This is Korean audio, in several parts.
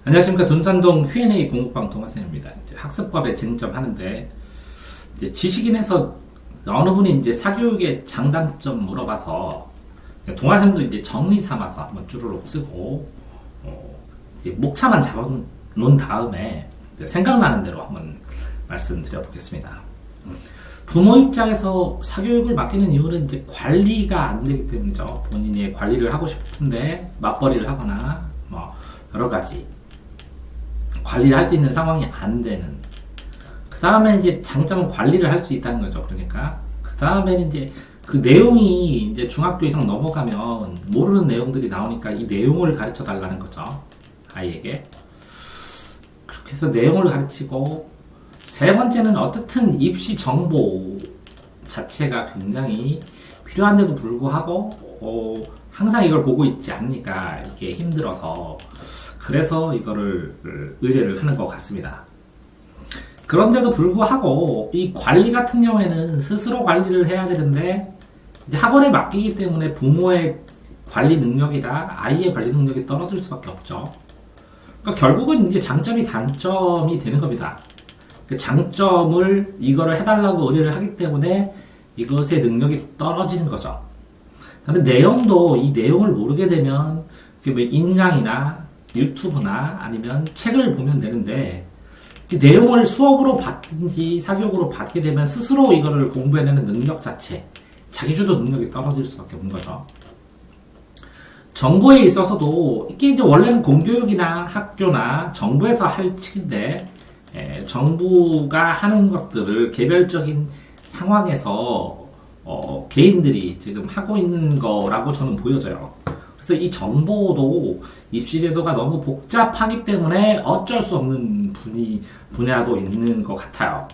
안녕하십니까. 둔산동 Q&A 공부방 동화쌤입니다. 학습법에 쟁점하는데, 지식인에서 어느 분이 이제 사교육의 장단점 물어봐서, 동화쌤도 이제 정리 삼아서 한번 쭈루룩 쓰고, 목차만 잡아놓은 다음에 생각나는 대로 한번 말씀드려 보겠습니다. 부모 입장에서 사교육을 맡기는 이유는 이제 관리가 안 되기 때문이죠. 본인이 관리를 하고 싶은데 맞벌이를 하거나, 여러 가지. 관리를 할 수 있는 상황이 안 되는. 그 다음에 이제 장점은 관리를 할 수 있다는 거죠. 그러니까. 그 다음에는 이제 그 내용이 이제 중학교 이상 넘어가면 모르는 내용들이 나오니까 이 내용을 가르쳐 달라는 거죠. 아이에게. 그렇게 해서 내용을 가르치고, 세 번째는 어떻든 입시 정보 자체가 굉장히 필요한데도 불구하고, 항상 이걸 보고 있지 않으니까 이게 힘들어서, 그래서 이거를 의뢰를 하는 것 같습니다. 그런데도 불구하고 이 관리 같은 경우에는 스스로 관리를 해야 되는데 이제 학원에 맡기기 때문에 부모의 관리 능력이나 아이의 관리 능력이 떨어질 수밖에 없죠. 그러니까 결국은 이제 장점이 단점이 되는 겁니다. 그 장점을 이거를 해달라고 의뢰를 하기 때문에 이것의 능력이 떨어지는 거죠. 그다음에 내용도 이 내용을 모르게 되면 인강이나 유튜브나 아니면 책을 보면 되는데 그 내용을 수업으로 받든지 사교육으로 받게 되면 스스로 이거를 공부해내는 능력 자체, 자기주도 능력이 떨어질 수밖에 없는 거죠. 정보에 있어서도 이게 이제 원래는 공교육이나 학교나 정부에서 할 측인데 정부가 하는 것들을 개별적인 상황에서 개인들이 지금 하고 있는 거라고 저는 보여져요. 그래서 이 정보도 입시제도가 너무 복잡하기 때문에 어쩔 수 없는 분야도 있는 것 같아요.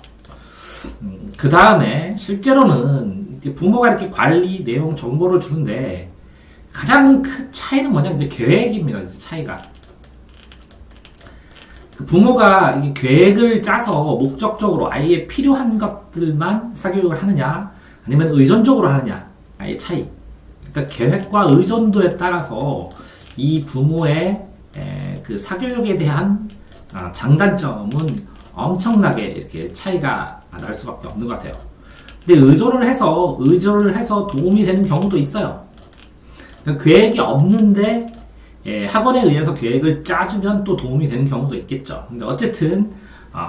그 다음에 실제로는 부모가 이렇게 관리 내용 정보를 주는데 가장 큰 차이는 뭐냐면 이제 계획입니다. 이제 차이가. 그 부모가 이게 계획을 짜서 목적적으로 아이의 필요한 것들만 사교육을 하느냐 아니면 의존적으로 하느냐 아이의 차이. 그러니까 계획과 의존도에 따라서 이 부모의 그 사교육에 대한 장단점은 엄청나게 이렇게 차이가 날 수밖에 없는 것 같아요. 근데 의존을 해서 도움이 되는 경우도 있어요. 그러니까 계획이 없는데 학원에 의해서 계획을 짜주면 또 도움이 되는 경우도 있겠죠. 근데 어쨌든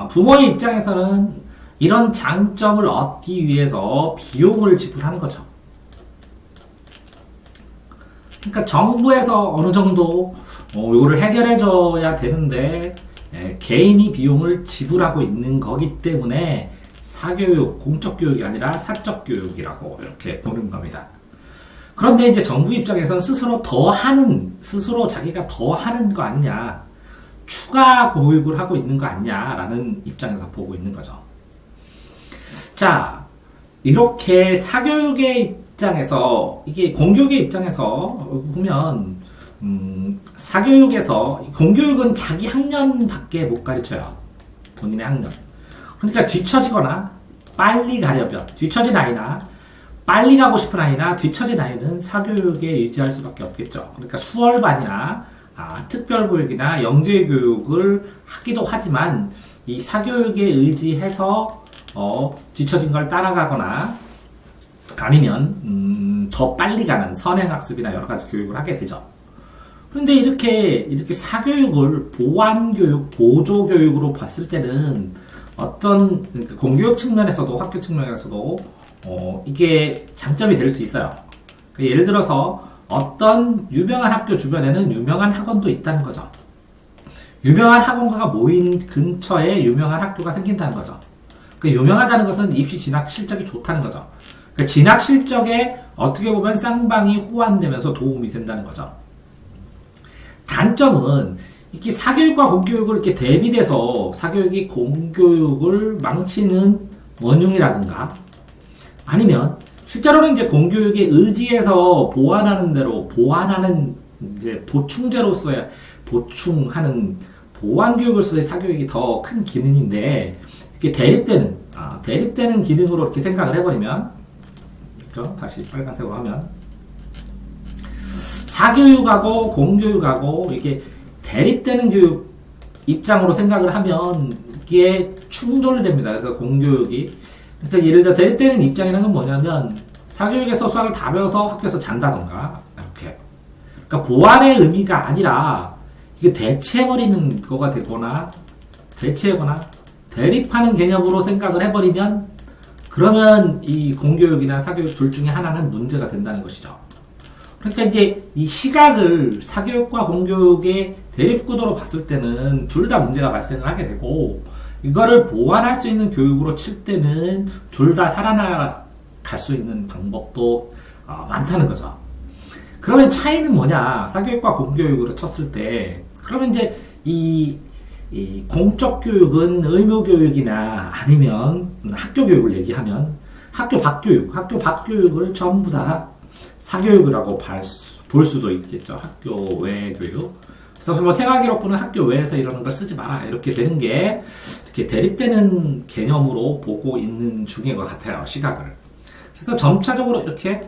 부모의 입장에서는 이런 장점을 얻기 위해서 비용을 지불하는 거죠. 그러니까 정부에서 어느 정도 이거를 해결해줘야 되는데 개인이 비용을 지불하고 있는 거기 때문에 사교육, 공적 교육이 아니라 사적 교육이라고 이렇게 보는 겁니다. 그런데 이제 정부 입장에서는 스스로 자기가 더 하는 거 아니냐, 추가 교육을 하고 있는 거 아니냐라는 입장에서 보고 있는 거죠. 자, 이렇게 사교육의 입장에서, 이게 공교육의 입장에서 보면, 사교육에서, 공교육은 자기 학년밖에 못 가르쳐요. 본인의 학년. 그러니까 뒤처지거나, 빨리 가려면, 뒤처진 아이나, 빨리 가고 싶은 아이나, 뒤처진 아이는 사교육에 의지할 수밖에 없겠죠. 그러니까 수월반이나, 특별보육이나 영재교육을 하기도 하지만, 이 사교육에 의지해서, 뒤처진 걸 따라가거나, 아니면 더 빨리 가는 선행학습이나 여러 가지 교육을 하게 되죠. 그런데 이렇게 사교육을 보완교육, 보조교육으로 봤을 때는 어떤 공교육 측면에서도 학교 측면에서도 이게 장점이 될 수 있어요. 예를 들어서 어떤 유명한 학교 주변에는 유명한 학원도 있다는 거죠. 유명한 학원가가 모인 근처에 유명한 학교가 생긴다는 거죠. 유명하다는 것은 입시 진학 실적이 좋다는 거죠. 진학 실적에 어떻게 보면 쌍방이 호환되면서 도움이 된다는 거죠. 단점은 이렇게 사교육과 공교육을 이렇게 대비돼서 사교육이 공교육을 망치는 원흉이라든가 아니면 실제로는 이제 공교육에 의지해서 보완하는 이제 보충제로서의 보충하는 보완교육으로서의 사교육이 더 큰 기능인데 이렇게 대립되는 기능으로 이렇게 생각을 해버리면 다시 빨간색으로 하면 사교육하고 공교육하고 이렇게 대립되는 교육 입장으로 생각을 하면 이게 충돌됩니다. 그래서 공교육이. 그러니까 예를 들어 대립되는 입장이라는 건 뭐냐면 사교육에서 수학을 다 배워서 학교에서 잔다던가 이렇게. 그러니까 보완의 의미가 아니라 이게 대체해버리는 거가 되거나 대체하거나 대립하는 개념으로 생각을 해버리면 그러면 이 공교육이나 사교육 둘 중에 하나는 문제가 된다는 것이죠. 그러니까 이제 이 시각을 사교육과 공교육의 대립구도로 봤을 때는 둘 다 문제가 발생을 하게 되고 이거를 보완할 수 있는 교육으로 칠 때는 둘 다 살아나갈 수 있는 방법도 많다는 거죠. 그러면 차이는 뭐냐? 사교육과 공교육으로 쳤을 때 그러면 이제 이 공적 교육은 의무 교육이나 아니면 학교 교육을 얘기하면 학교 밖 교육을 전부 다 사교육이라고 볼 수도 있겠죠. 학교 외 교육. 그래서 뭐 생활기록부는 학교 외에서 이러는 걸 쓰지 마라. 이렇게 되는 게 이렇게 대립되는 개념으로 보고 있는 중인 것 같아요. 시각을. 그래서 점차적으로 이렇게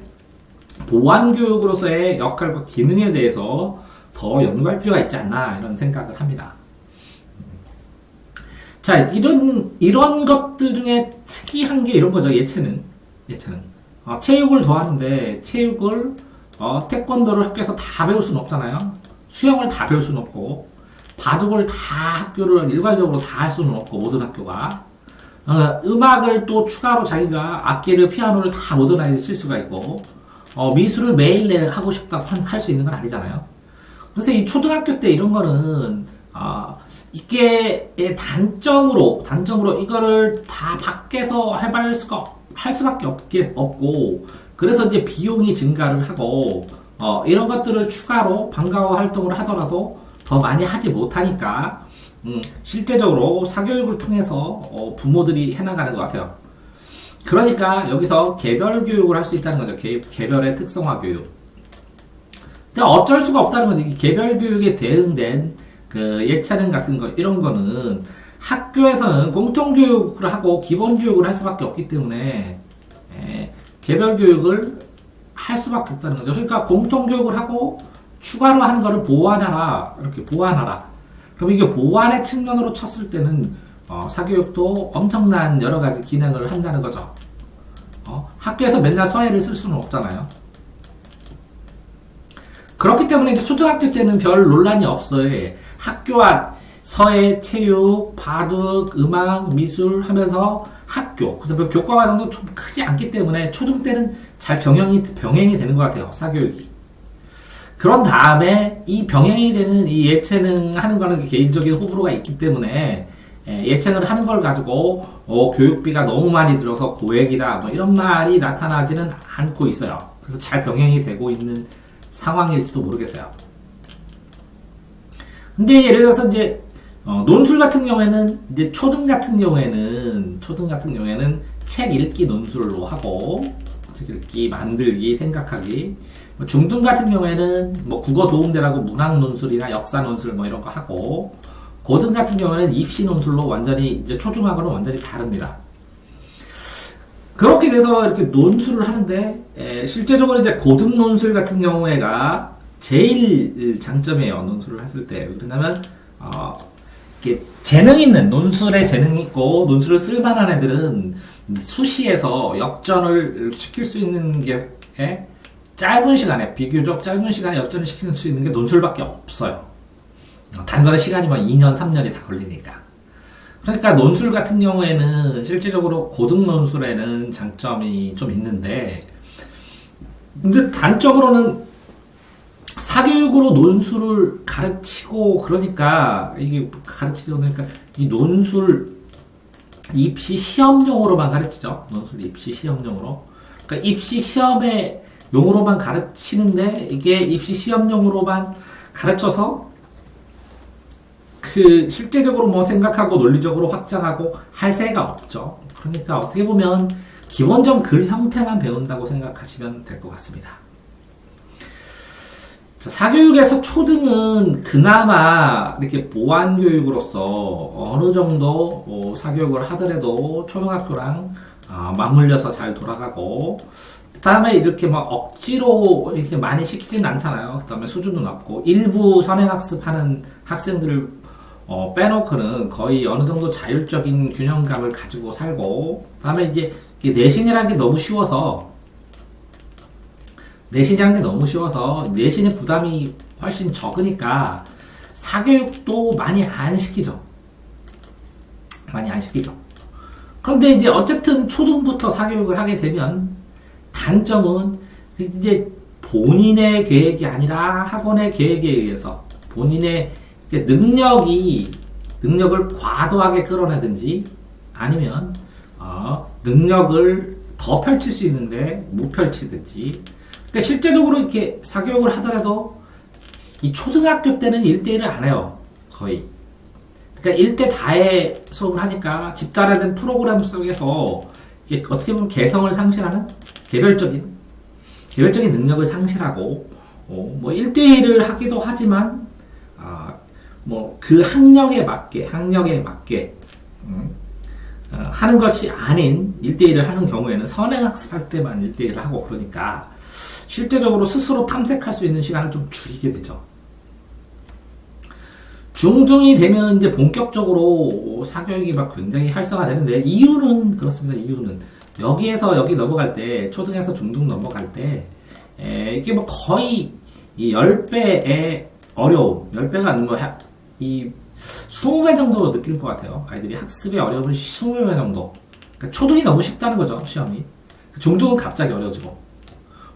보완교육으로서의 역할과 기능에 대해서 더 연구할 필요가 있지 않나 이런 생각을 합니다. 자, 이런 것들 중에 특이한 게 이런 거죠. 예체능. 체육을 더하는데, 체육을, 태권도를 학교에서 다 배울 수는 없잖아요. 수영을 다 배울 수는 없고, 바둑을 다 학교를 일괄적으로 다 할 수는 없고, 모든 학교가. 음악을 또 추가로 자기가 악기를, 피아노를 다 모든 아이들이 칠 수가 있고, 미술을 매일 하고 싶다고 할 수 있는 건 아니잖아요. 그래서 이 초등학교 때 이런 거는, 이게 단점으로 이거를 다 밖에서 할 수밖에 없고, 그래서 이제 비용이 증가를 하고, 이런 것들을 추가로 방과후 활동을 하더라도 더 많이 하지 못하니까, 실제적으로 사교육을 통해서 부모들이 해나가는 것 같아요. 그러니까 여기서 개별 교육을 할 수 있다는 거죠. 개별의 특성화 교육. 근데 어쩔 수가 없다는 거죠. 개별 교육에 대응된 그 예체능 같은 거 이런 거는 학교에서는 공통교육을 하고 기본교육을 할 수밖에 없기 때문에 개별교육을 할 수밖에 없다는 거죠. 그러니까 공통교육을 하고 추가로 하는 거를 보완하라. 이렇게 보완하라. 그럼 이게 보완의 측면으로 쳤을 때는 사교육도 엄청난 여러 가지 기능을 한다는 거죠. 학교에서 맨날 서예를 쓸 수는 없잖아요. 그렇기 때문에 이제 초등학교 때는 별 논란이 없어요. 학교와 서예, 체육, 바둑, 음악, 미술 하면서 학교, 그다음에 교과 과정도 좀 크지 않기 때문에 초등 때는 잘 병행이 되는 것 같아요. 사교육이. 그런 다음에 이 병행이 되는 이 예체능 하는 거는 개인적인 호불호가 있기 때문에 예체능을 하는 걸 가지고 교육비가 너무 많이 들어서 고액이다 뭐 이런 말이 나타나지는 않고 있어요. 그래서 잘 병행이 되고 있는 상황일지도 모르겠어요. 근데 예를 들어서 이제 논술 같은 경우에는 이제 초등 같은 경우에는 책 읽기 논술로 하고 책 읽기, 만들기, 생각하기. 중등 같은 경우에는 뭐 국어 도움대라고 문학 논술이나 역사 논술 뭐 이런 거 하고 고등 같은 경우에는 입시 논술로 완전히 이제 초중하고는 완전히 다릅니다. 그렇게 돼서 이렇게 논술을 하는데 실제적으로 이제 고등 논술 같은 경우에가 제일 장점이에요. 논술을 했을 때. 왜냐면 이렇게 재능 있는 논술에 재능이 있고 논술을 쓸만한 애들은 수시에서 역전을 시킬 수 있는 게 짧은 시간에 비교적 짧은 시간에 역전을 시킬 수 있는 게 논술밖에 없어요. 단거리 시간이 뭐 2년, 3년이 다 걸리니까. 그러니까 논술 같은 경우에는 실질적으로 고등 논술에는 장점이 좀 있는데 근데 단점으로는 사교육으로 논술을 가르치고 그러니까 이게 가르치다 보니까 이 논술 입시 시험용으로만 가르치죠. 논술 입시 시험용으로. 그러니까 입시 시험에 용으로만 가르치는데 이게 입시 시험용으로만 가르쳐서 그 실제적으로 뭐 생각하고 논리적으로 확장하고 할 새가 없죠. 그러니까 어떻게 보면 기본적 글 형태만 배운다고 생각하시면 될 것 같습니다. 자, 사교육에서 초등은 그나마 이렇게 보완교육으로서 어느 정도 사교육을 하더라도 초등학교랑 맞물려서 잘 돌아가고 그 다음에 이렇게 막 억지로 이렇게 많이 시키지는 않잖아요. 그 다음에 수준도 낮고 일부 선행학습하는 학생들을 빼놓고는 거의 어느 정도 자율적인 균형감을 가지고 살고, 그 다음에 이제 내신이라는 게 너무 쉬워서, 내신의 부담이 훨씬 적으니까 사교육도 많이 안 시키죠. 그런데 이제 어쨌든 초등부터 사교육을 하게 되면 단점은 이제 본인의 계획이 아니라 학원의 계획에 의해서 본인의 능력을 과도하게 끌어내든지 아니면 능력을 더 펼칠 수 있는데 못 펼치든지. 그러니까 실제적으로 이렇게 사교육을 하더라도 이 초등학교 때는 1대1을 안 해요. 거의. 그러니까 1대 다의 수업을 하니까 집단화된 프로그램 속에서 이게 어떻게 보면 개성을 상실하는 개별적인 능력을 상실하고, 뭐 1대1을 하기도 하지만 뭐 그 학력에 맞게 하는 것이 아닌 1대1을 하는 경우에는 선행학습할 때만 1대1을 하고, 그러니까 실제적으로 스스로 탐색할 수 있는 시간을 좀 줄이게 되죠. 중등이 되면 이제 본격적으로 사교육이 막 굉장히 활성화되는데, 이유는 그렇습니다. 이유는 여기에서 여기 넘어갈 때, 초등에서 중등 넘어갈 때 이게 뭐 거의 이 10배의 어려움, 10배가 뭐 이 20배 정도 느낄 것 같아요. 아이들이 학습의 어려움을 20배 정도. 그러니까 초등이 너무 쉽다는 거죠, 시험이. 중등은 갑자기 어려워지고,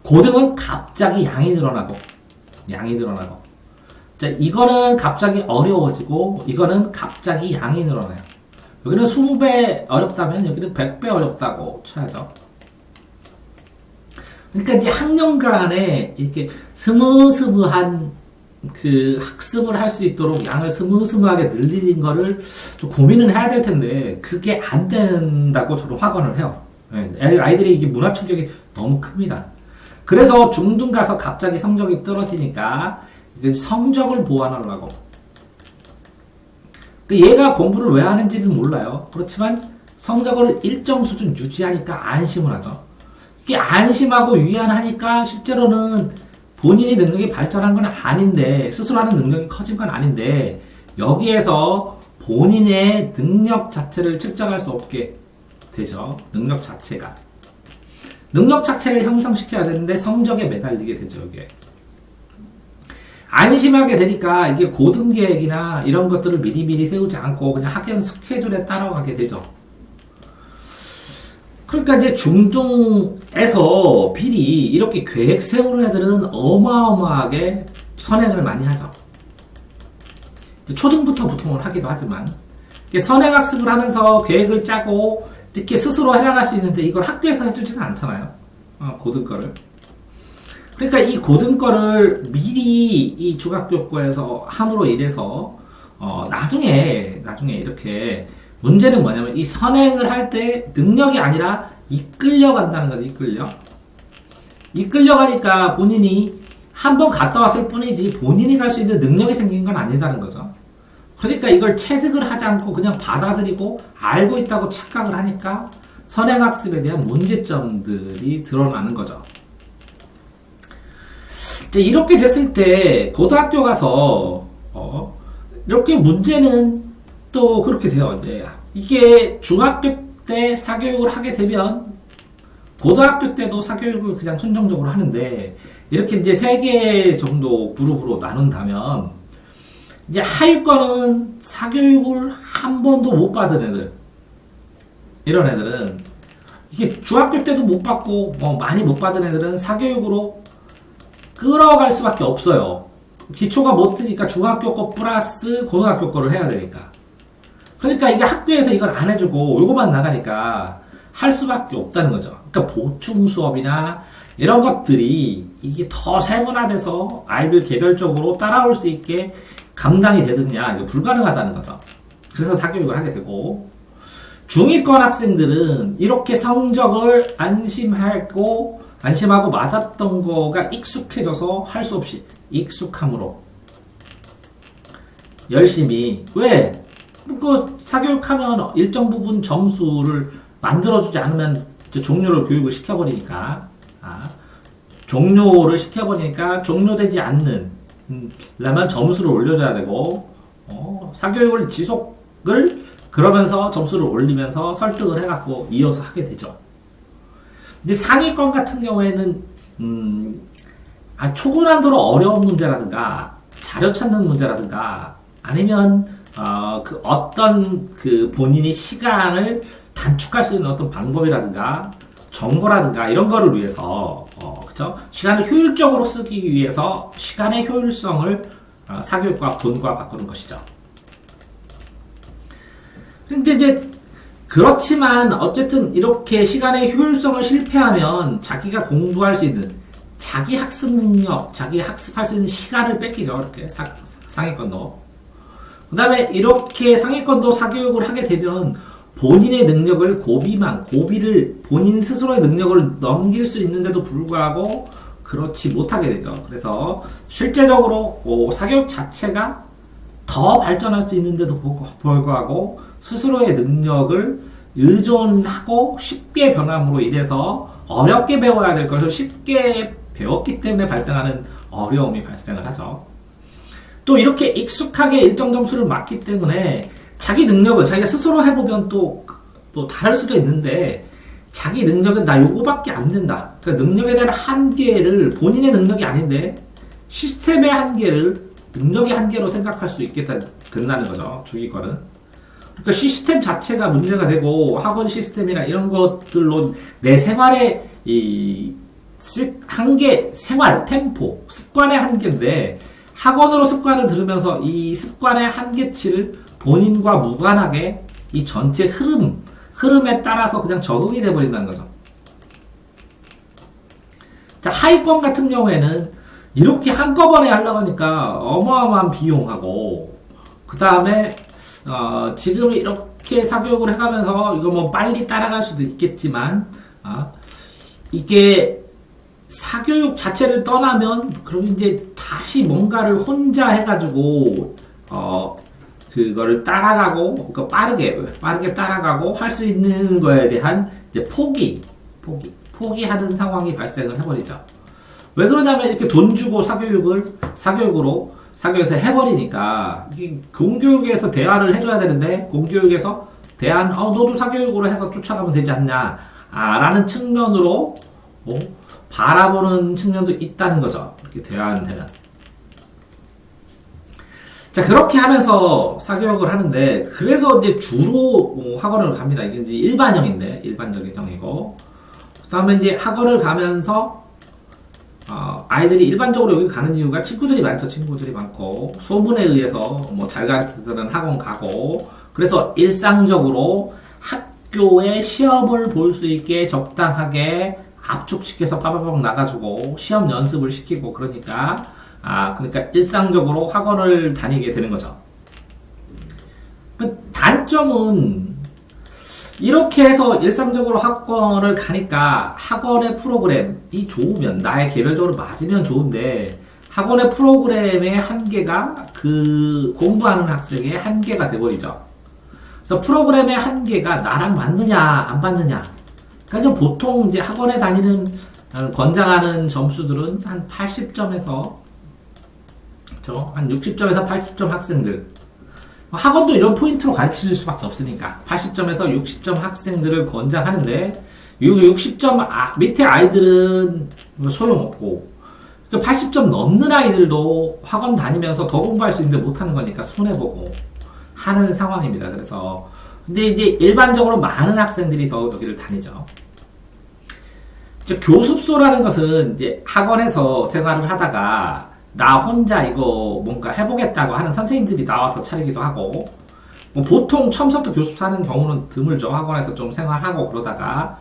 고등은 갑자기 양이 늘어나고. 자, 이거는 갑자기 어려워지고, 이거는 갑자기 양이 늘어나요. 여기는 20배 어렵다면 여기는 100배 어렵다고 쳐야죠. 그러니까 이제 학년간에 이렇게 스무스무한 그 학습을 할 수 있도록 양을 스무스무하게 늘리는 거를 좀 고민을 해야 될 텐데, 그게 안 된다고 저는 확언을 해요. 아이들이 이게 문화 충격이 너무 큽니다. 그래서 중등 가서 갑자기 성적이 떨어지니까 성적을 보완하려고. 얘가 공부를 왜 하는지는 몰라요. 그렇지만 성적을 일정 수준 유지하니까 안심을 하죠. 이게 안심하고 위안하니까 실제로는 본인의 능력이 발전한 건 아닌데, 스스로 하는 능력이 커진 건 아닌데, 여기에서 본인의 능력 자체를 측정할 수 없게 되죠. 능력 자체를 형성시켜야 되는데 성적에 매달리게 되죠. 이게 안심하게 되니까 이게 고등 계획이나 이런 것들을 미리미리 세우지 않고 그냥 학교 스케줄에 따라가게 되죠. 그러니까 이제 중등에서 미리 이렇게 계획 세우는 애들은 어마어마하게 선행을 많이 하죠. 초등부터 보통은 하기도 하지만, 선행학습을 하면서 계획을 짜고 이렇게 스스로 해나갈 수 있는데, 이걸 학교에서 해주지는 않잖아요. 고등 거를. 그러니까 이 고등 거를 미리 이 중학교 거에서 함으로 인해서 나중에 이렇게 문제는 뭐냐면, 이 선행을 할 때 능력이 아니라 이끌려간다는 거죠. 이끌려가니까 본인이 한번 갔다 왔을 뿐이지 본인이 갈 수 있는 능력이 생긴 건 아니다는 거죠. 그러니까 이걸 체득을 하지 않고 그냥 받아들이고 알고 있다고 착각을 하니까 선행학습에 대한 문제점들이 드러나는 거죠. 이렇게 됐을 때 고등학교 가서 이렇게 문제는 또 그렇게 돼요. 이제 이게 중학교 때 사교육을 하게 되면 고등학교 때도 사교육을 그냥 순정적으로 하는데, 이렇게 이제 3개 정도 그룹으로 나눈다면, 이제 하위권은 사교육을 한 번도 못 받은 애들, 이런 애들은 이게 중학교 때도 못 받고 많이 못 받은 애들은 사교육으로 끌어갈 수밖에 없어요. 기초가 못 트니까 중학교 거 플러스 고등학교 거를 해야 되니까. 그러니까 이게 학교에서 이걸 안 해주고 요거만 나가니까 할 수밖에 없다는 거죠. 그러니까 보충 수업이나 이런 것들이 이게 더 세분화돼서 아이들 개별적으로 따라올 수 있게 감당이 되느냐, 이거 불가능하다는 거죠. 그래서 사교육을 하게 되고, 중위권 학생들은 이렇게 성적을 안심하고 맞았던 거가 익숙해져서 할 수 없이 익숙함으로 열심히, 왜? 사교육하면 일정 부분 점수를 만들어주지 않으면 종료를 교육을 시켜버리니까, 종료되지 않는 라면 점수를 올려줘야 되고, 사교육을 지속을 그러면서 점수를 올리면서 설득을 해갖고 이어서 하게 되죠. 근데 상위권 같은 경우에는 초고난도로 어려운 문제라든가 자료 찾는 문제라든가 아니면 그 어떤 그 본인이 시간을 단축할 수 있는 어떤 방법이라든가 정보라든가 이런 거를 위해서 그쵸? 시간을 효율적으로 쓰기 위해서 시간의 효율성을 사교육과 돈과 바꾸는 것이죠. 근데 이제 그렇지만 어쨌든 이렇게 시간의 효율성을 실패하면 자기가 공부할 수 있는 자기 학습 능력, 자기 학습할 수 있는 시간을 뺏기죠. 이렇게 상위권도. 그 다음에 이렇게 상위권도 사교육을 하게 되면 본인의 능력을 고비를 본인 스스로의 능력을 넘길 수 있는데도 불구하고 그렇지 못하게 되죠. 그래서 실제적으로 사교육 자체가 더 발전할 수 있는데도 불구하고 스스로의 능력을 의존하고 쉽게 변함으로 인해서 어렵게 배워야 될 것을 쉽게 배웠기 때문에 발생하는 어려움이 발생을 하죠. 또 이렇게 익숙하게 일정 점수를 맞기 때문에 자기 능력을 자기가 스스로 해보면 또 다를 수도 있는데 자기 능력은 나 요거밖에 안 된다. 그러니까 능력에 대한 한계를 본인의 능력이 아닌데 시스템의 한계를 능력의 한계로 생각할 수 있게 된다는 거죠. 주기권은. 그러니까 시스템 자체가 문제가 되고 학원 시스템이나 이런 것들로 내 생활의 이 한계, 생활, 템포, 습관의 한계인데 학원으로 습관을 들으면서 이 습관의 한계치를 본인과 무관하게 이 전체 흐름에 따라서 그냥 적응이 돼버린다는 거죠. 자, 하위권 같은 경우에는 이렇게 한꺼번에 하려고 하니까 어마어마한 비용하고 그 다음에 지금 이렇게 사교육을 해가면서 이거 뭐 빨리 따라갈 수도 있겠지만 이게 사교육 자체를 떠나면 그럼 이제 다시 뭔가를 혼자 해가지고 그거를 따라가고 그러니까 빠르게 따라가고 할 수 있는 거에 대한 이제 포기하는 상황이 발생을 해버리죠. 왜 그러냐면 이렇게 돈 주고 사교육에서 해버리니까 이게 공교육에서 대안을 해줘야 되는데 공교육에서 너도 사교육으로 해서 쫓아가면 되지 않냐 라는 측면으로 바라보는 측면도 있다는 거죠. 이렇게 대안되는. 자, 그렇게 하면서 사교육을 하는데, 그래서 이제 주로 학원을 갑니다. 이게 이제 일반형인데, 일반적인 형이고. 그 다음에 이제 학원을 가면서, 아이들이 일반적으로 여기 가는 이유가 친구들이 많고, 소문에 의해서 잘 가르치는 학원 가고, 그래서 일상적으로 학교에 시험을 볼 수 있게 적당하게 압축시켜서 빠바박 나가지고 시험 연습을 시키고 그러니까 일상적으로 학원을 다니게 되는 거죠. 단점은 이렇게 해서 일상적으로 학원을 가니까 학원의 프로그램이 좋으면 나의 개별적으로 맞으면 좋은데 학원의 프로그램의 한계가 그 공부하는 학생의 한계가 돼버리죠. 그래서 프로그램의 한계가 나랑 맞느냐 안 맞느냐. 그러니까 보통 이제 학원에 다니는 권장하는 점수들은 한 80점에서 한 60점에서 80점 학생들. 학원도 이런 포인트로 가르칠 수밖에 없으니까 80점에서 60점 학생들을 권장하는데 60점 밑에 아이들은 소용없고 80점 넘는 아이들도 학원 다니면서 더 공부할 수 있는데 못하는 거니까 손해보고 하는 상황입니다. 그래서 근데 이제 일반적으로 많은 학생들이 더 여기를 다니죠. 교습소라는 것은 이제 학원에서 생활을 하다가 나 혼자 이거 뭔가 해보겠다고 하는 선생님들이 나와서 차리기도 하고 보통 처음부터 교습소 하는 경우는 드물죠. 학원에서 좀 생활하고 그러다가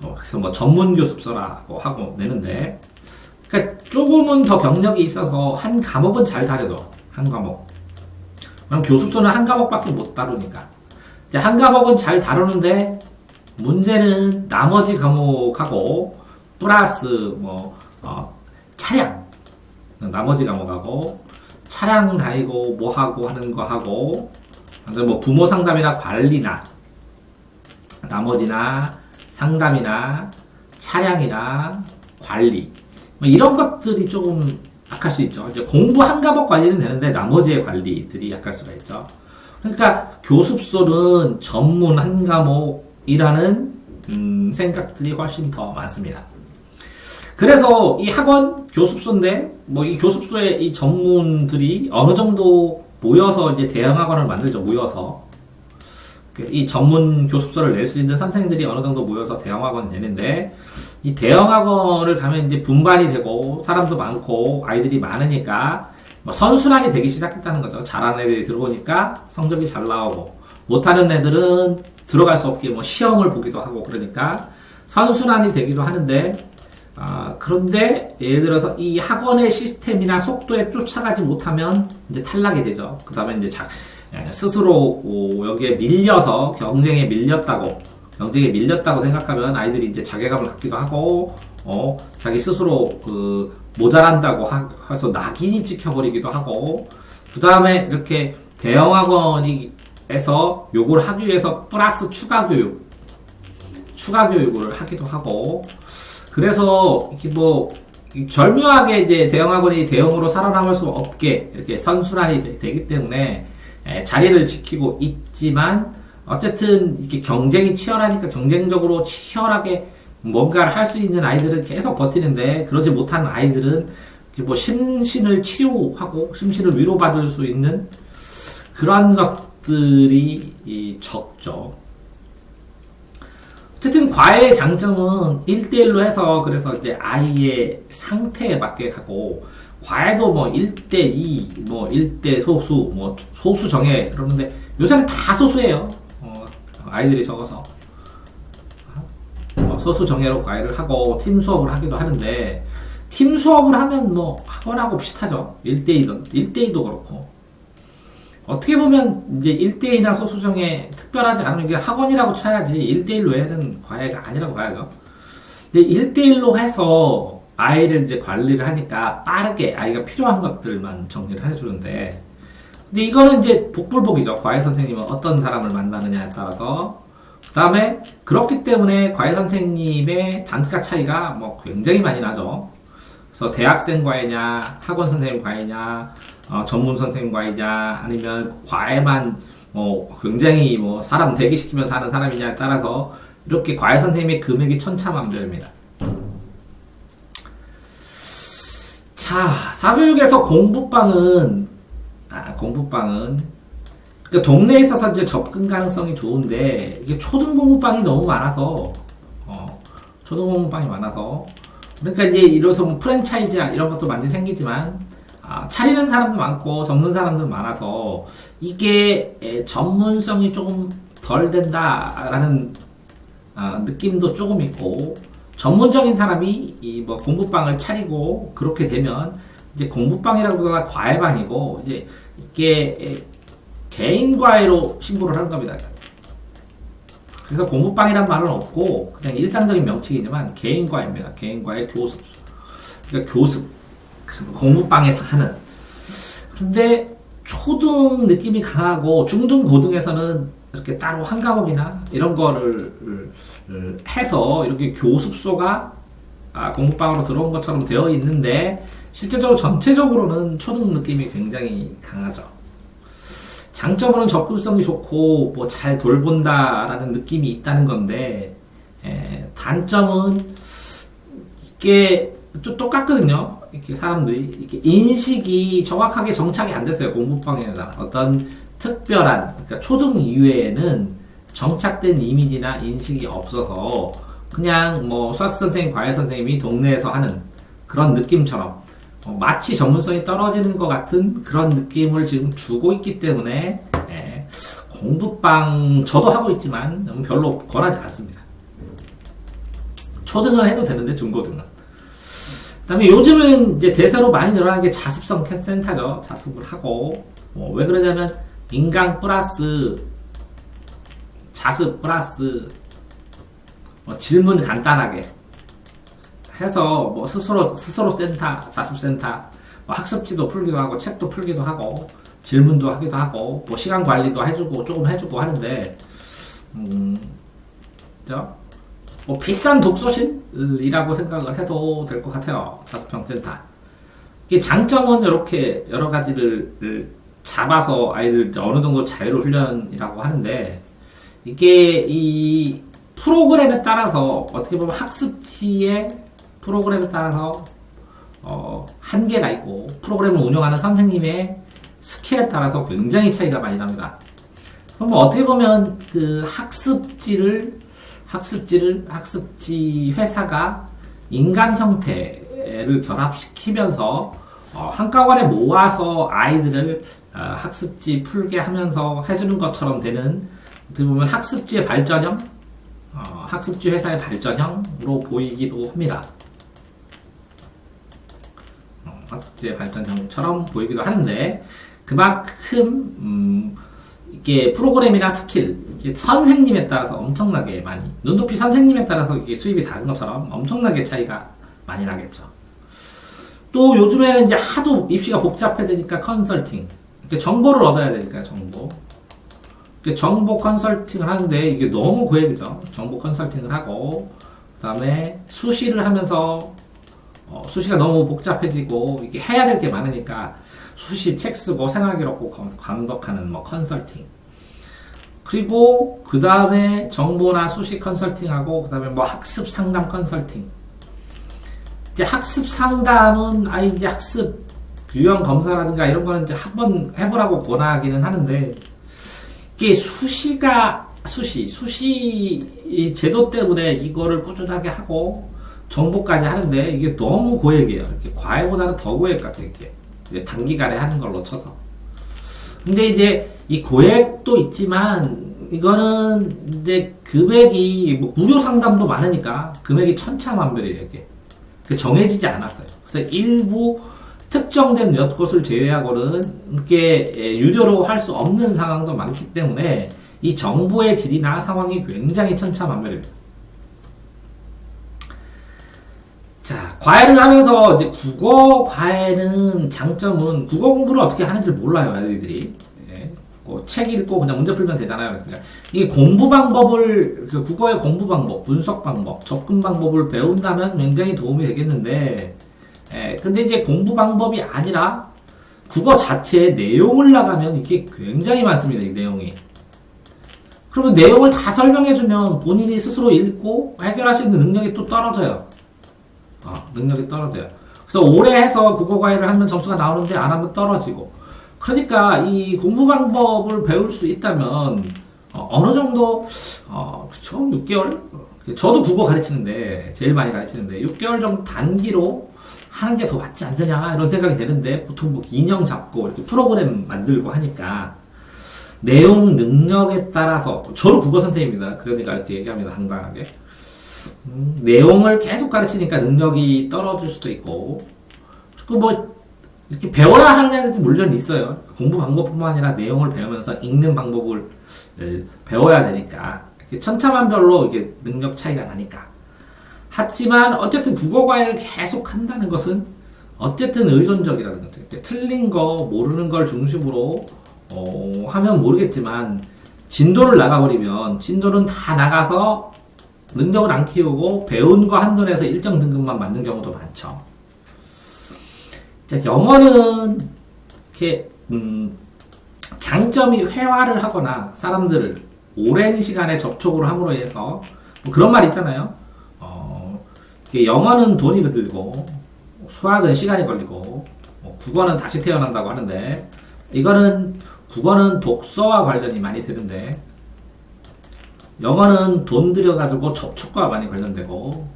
그래서 전문 교습소라고 하고 내는데 그러니까 조금은 더 경력이 있어서 한 과목은 잘 다뤄도 한 과목. 그럼 교습소는 한 과목밖에 못 다루니까 이제 한 과목은 잘 다루는데 문제는 나머지 과목하고 플러스 차량 나머지 과목하고 차량 다니고 뭐하고 하는 거 하고 부모 상담이나 관리나 나머지나 상담이나 차량이나 관리 이런 것들이 조금 약할 수 있죠. 이제 공부 한 과목 관리는 되는데 나머지의 관리들이 약할 수가 있죠. 그러니까 교습소는 전문 한 과목이라는 생각들이 훨씬 더 많습니다. 그래서 이 학원 교습소인데 뭐 이 교습소의 이 전문들이 어느 정도 모여서 이제 대형 학원을 만들죠. 모여서 이 전문 교습소를 낼 수 있는 선생님들이 어느 정도 모여서 대형 학원이 되는데 이 대형 학원을 가면 이제 분반이 되고 사람도 많고 아이들이 많으니까 뭐 선순환이 되기 시작했다는 거죠. 잘하는 애들이 들어오니까 성적이 잘 나오고 못하는 애들은 들어갈 수 없게 뭐 시험을 보기도 하고 그러니까 선순환이 되기도 하는데 그런데 예를 들어서 이 학원의 시스템이나 속도에 쫓아가지 못하면 이제 탈락이 되죠. 그 다음에 이제 스스로 여기에 밀려서 경쟁에 밀렸다고 생각하면 아이들이 이제 자괴감을 갖기도 하고 자기 스스로 모자란다고 해서 낙인이 찍혀버리기도 하고 그 다음에 이렇게 대형 학원에서 요걸 하기 위해서 플러스 추가 교육을 하기도 하고 그래서 이렇게 뭐 절묘하게 이제 대형 학원이 대형으로 살아남을 수 없게 이렇게 선순환이 되기 때문에 자리를 지키고 있지만 어쨌든 이렇게 경쟁이 치열하니까 경쟁적으로 치열하게 뭔가를 할 수 있는 아이들은 계속 버티는데 그러지 못하는 아이들은 뭐 심신을 치료하고 심신을 위로받을 수 있는 그런 것들이 적죠. 어쨌든 과외의 장점은 1대1로 해서 그래서 이제 아이의 상태에 맞게 하고 과외도 뭐 1대2, 뭐 1대 소수, 뭐 소수 정예 그러는데 요새는 다 소수예요. 아이들이 적어서 소수 정예로 과외를 하고 팀 수업을 하기도 하는데 팀 수업을 하면 뭐 학원하고 비슷하죠. 1대2도 그렇고 어떻게 보면 이제 1대2나 소수 정예 특별하지 않으면 이게 학원이라고 쳐야지 1대1 외에는 과외가 아니라고 봐야죠. 근데 1대1로 해서 아이를 이제 관리를 하니까 빠르게 아이가 필요한 것들만 정리를 해주는데 근데 이거는 이제 복불복이죠. 과외 선생님은 어떤 사람을 만나느냐에 따라서 그 다음에 그렇기 때문에 과외 선생님의 단가 차이가 뭐 굉장히 많이 나죠. 그래서 대학생 과외냐 학원 선생님 과외냐 전문 선생님 과외냐 아니면 과외만 굉장히 뭐 사람 대기시키면서 하는 사람이냐에 따라서 이렇게 과외 선생님의 금액이 천차만별입니다. 자, 사교육에서 공부방은 그러니까 동네에 있어서 이제 접근 가능성이 좋은데 이게 초등 공부방이 너무 많아서 그러니까 이제 이로서 뭐 프랜차이즈 이런 것도 많이 생기지만 차리는 사람도 많고 접는 사람도 많아서 이게 전문성이 조금 덜 된다라는 느낌도 조금 있고 전문적인 사람이 이 뭐 공부방을 차리고 그렇게 되면 이제 공부방이라기보다 과외방이고 이제 이게 개인 과외로 신고를 하는 겁니다. 그래서 공부방이란 말은 없고 그냥 일상적인 명칭이지만 개인 과외입니다. 개인 과외 교습. 그러니까 교습. 공부방에서 하는. 그런데 초등 느낌이 강하고 중등 고등에서는 이렇게 따로 한 과목이나 이런 거를 해서 이렇게 교습소가 공부방으로 들어온 것처럼 되어 있는데 실제적으로 전체적으로는 초등 느낌이 굉장히 강하죠. 장점으로는 접근성이 좋고 뭐 잘 돌본다라는 느낌이 있다는 건데 단점은 이게 또 똑같거든요. 이렇게 사람들이 이렇게 인식이 정확하게 정착이 안 됐어요. 공부방에는 어떤 특별한 그러니까 초등 이외에는 정착된 이미지나 인식이 없어서 그냥 뭐 수학 선생님, 과외 선생님이 동네에서 하는 그런 느낌처럼 마치 전문성이 떨어지는 것 같은 그런 느낌을 지금 주고 있기 때문에 공부방 저도 하고 있지만 별로 권하지 않습니다. 초등은 해도 되는데 중고등은. 그 다음에 요즘은 이제 대세로 많이 늘어나는 게 자습성 센터죠. 자습을 하고 왜 그러냐면 인강 플러스 자습 플러스 질문 간단하게 해서 뭐 스스로 센터, 자습 센터, 뭐 학습지도 풀기도 하고 책도 풀기도 하고 질문도 하기도 하고 뭐 시간 관리도 해주고 조금 해주고 하는데 뭐 비싼 독서실이라고 생각을 해도 될 것 같아요. 자습형 센터. 이게 장점은 이렇게 여러 가지를 잡아서 아이들 이제 어느 정도 자유로 훈련이라고 하는데, 이게 이 프로그램에 따라서 어떻게 보면 학습지의 프로그램에 따라서 한계가 있고, 프로그램을 운영하는 선생님의 스킬에 따라서 굉장히 차이가 많이 납니다. 그럼 뭐 어떻게 보면 그 학습지 회사가 인간 형태를 결합시키면서 한꺼번에 모아서 아이들을 학습지 풀게 하면서 해주는 것처럼 되는, 어떻게 보면 학습지의 발전형, 학습지 회사의 발전형으로 보이기도 합니다. 학습지의 발전형처럼 보이기도 하는데, 그만큼 이게 프로그램이나 스킬, 이게 선생님에 따라서 엄청나게 많이, 눈높이 선생님에 따라서 이게 수입이 다른 것처럼 엄청나게 차이가 많이 나겠죠. 또 요즘에는 이제 하도 입시가 복잡해지니까 컨설팅, 정보를 얻어야 되니까 정보 컨설팅을 하는데 이게 너무 고액이죠. 정보 컨설팅을 하고, 그 다음에 수시를 하면서 수시가 너무 복잡해지고 이게 해야 될 게 많으니까 수시 책 쓰고 생활기록 보고 감독하는 뭐 컨설팅, 그리고 그 다음에 정보나 수시 컨설팅하고, 그 다음에 뭐 학습 상담 컨설팅. 이제 학습 상담은 아이 이제 학습 유형 검사라든가 이런 거는 이제 한번 해보라고 권하기는 하는데, 이게 수시 제도 때문에 이거를 꾸준하게 하고 정보까지 하는데 이게 너무 고액이에요. 이렇게 과외보다는 더 고액 같아요. 이게 단기간에 하는 걸로 쳐서. 근데 이제 이 고액도 있지만 이거는 이제 금액이 뭐 무료 상담도 많으니까 금액이 천차만별이에요. 이게 정해지지 않았어요. 그래서 일부 특정된 몇 곳을 제외하고는 이렇게 유료로 할 수 없는 상황도 많기 때문에 이 정보의 질이나 상황이 굉장히 천차만별입니다. 자, 과외를 하면서 이제 국어 과외는 장점은 국어 공부를 어떻게 하는지 몰라요, 아이들이. 책 읽고 그냥 문제 풀면 되잖아요. 그러니까 이 공부 방법을, 국어의 공부 방법, 분석 방법, 접근 방법을 배운다면 굉장히 도움이 되겠는데, 근데 이제 공부 방법이 아니라 국어 자체의 내용을 나가면 이게 굉장히 많습니다, 이 내용이. 그러면 내용을 다 설명해주면 본인이 스스로 읽고 해결할 수 있는 능력이 또 떨어져요. 능력이 떨어져요. 그래서 오래 해서 국어 과외를 하면 점수가 나오는데 안 하면 떨어지고. 그러니까 이 공부 방법을 배울 수 있다면 어느 정도 그쵸? 6개월? 저도 국어 가르치는데, 제일 많이 가르치는데 6개월 정도 단기로 하는 게 더 맞지 않느냐 이런 생각이 되는데, 보통 뭐 인형 잡고 이렇게 프로그램 만들고 하니까 내용 능력에 따라서, 저도 국어 선생님입니다. 그러니까 이렇게 얘기합니다, 당당하게. 내용을 계속 가르치니까 능력이 떨어질 수도 있고, 그리고 뭐 이렇게 배워야 하는 애들도 물론 있어요. 공부 방법뿐만 아니라 내용을 배우면서 읽는 방법을 배워야 되니까 이렇게 천차만별로 이게 능력 차이가 나니까. 하지만 어쨌든 국어 과외를 계속 한다는 것은 어쨌든 의존적이라는 거죠. 틀린 거, 모르는 걸 중심으로 하면 모르겠지만, 진도를 나가버리면 진도는 다 나가서 능력을 안 키우고 배운 거 한도 내서 일정 등급만 맞는 경우도 많죠. 자, 영어는 이렇게 장점이 회화를 하거나 사람들을 오랜 시간에 접촉을 함으로 해서, 뭐 그런 말 있잖아요. 영어는 돈이 들고 수학은 시간이 걸리고 국어는 다시 태어난다고 하는데, 국어는 독서와 관련이 많이 되는데, 영어는 돈 들여가지고 접촉과 많이 관련되고,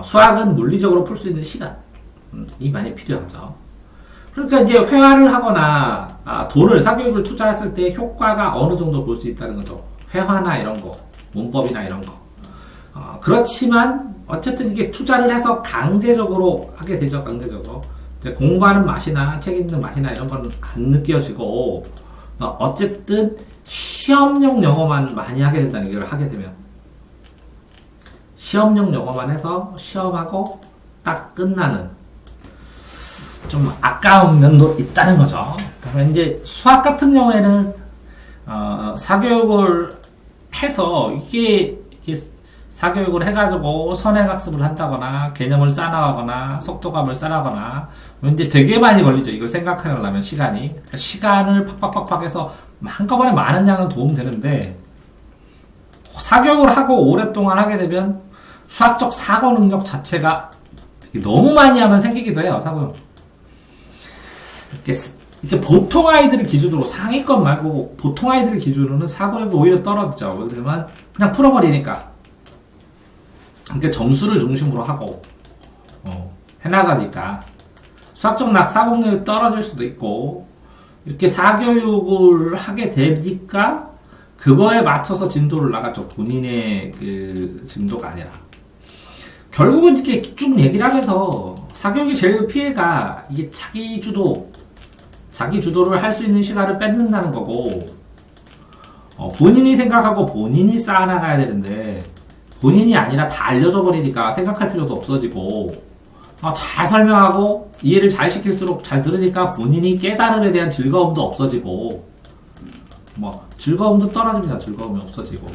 수학은 물리적으로 풀 수 있는 시간이 많이 필요하죠. 그러니까 이제 회화를 하거나 돈을, 사교육을 투자했을 때 효과가 어느 정도 볼 수 있다는 거죠. 회화나 이런 거, 문법이나 이런 거. 그렇지만 어쨌든 이게 투자를 해서 강제적으로 하게 되죠. 강제적으로 이제 공부하는 맛이나 책 읽는 맛이나 이런 건 안 느껴지고, 어쨌든 시험용 영어만 많이 하게 된다는, 이걸 하게 되면 시험용 영어만 해서 시험하고 딱 끝나는, 좀 아까운 면도 있다는 거죠. 그다음에 이제 수학 같은 경우에는 사교육을 해서 이게 사교육을 해가지고 선행학습을 한다거나 개념을 쌓아나가거나 속도감을 쌓아나가거나 이제 되게 많이 걸리죠. 이걸 생각하려면 시간이. 그러니까 시간을 팍팍팍팍 해서 한꺼번에 많은 양은 도움되는데 사교육을 하고 오랫동안 하게 되면 수학적 사고 능력 자체가 너무 많이 하면 생기기도 해요. 사고육. 이렇게 보통 아이들을 기준으로 상위권 말고 보통 아이들을 기준으로는 사고력이 오히려 떨어지죠. 왜냐면 그냥 풀어버리니까. 그러니까 점수를 중심으로 하고 해나가니까 수학적 사고 능력이 떨어질 수도 있고 이렇게 사교육을 하게 되니까 그거에 맞춰서 진도를 나가죠. 본인의 그 진도가 아니라. 결국은 이렇게 쭉 얘기를 하면서 사교육이 제일 피해가 이게 자기 주도를 할 수 있는 시간을 뺏는다는 거고, 본인이 생각하고 본인이 쌓아나가야 되는데, 본인이 아니라 다 알려줘 버리니까 생각할 필요도 없어지고, 잘 설명하고, 이해를 잘 시킬수록 잘 들으니까 본인이 깨달음에 대한 즐거움도 없어지고, 즐거움도 떨어집니다. 즐거움이 없어지고,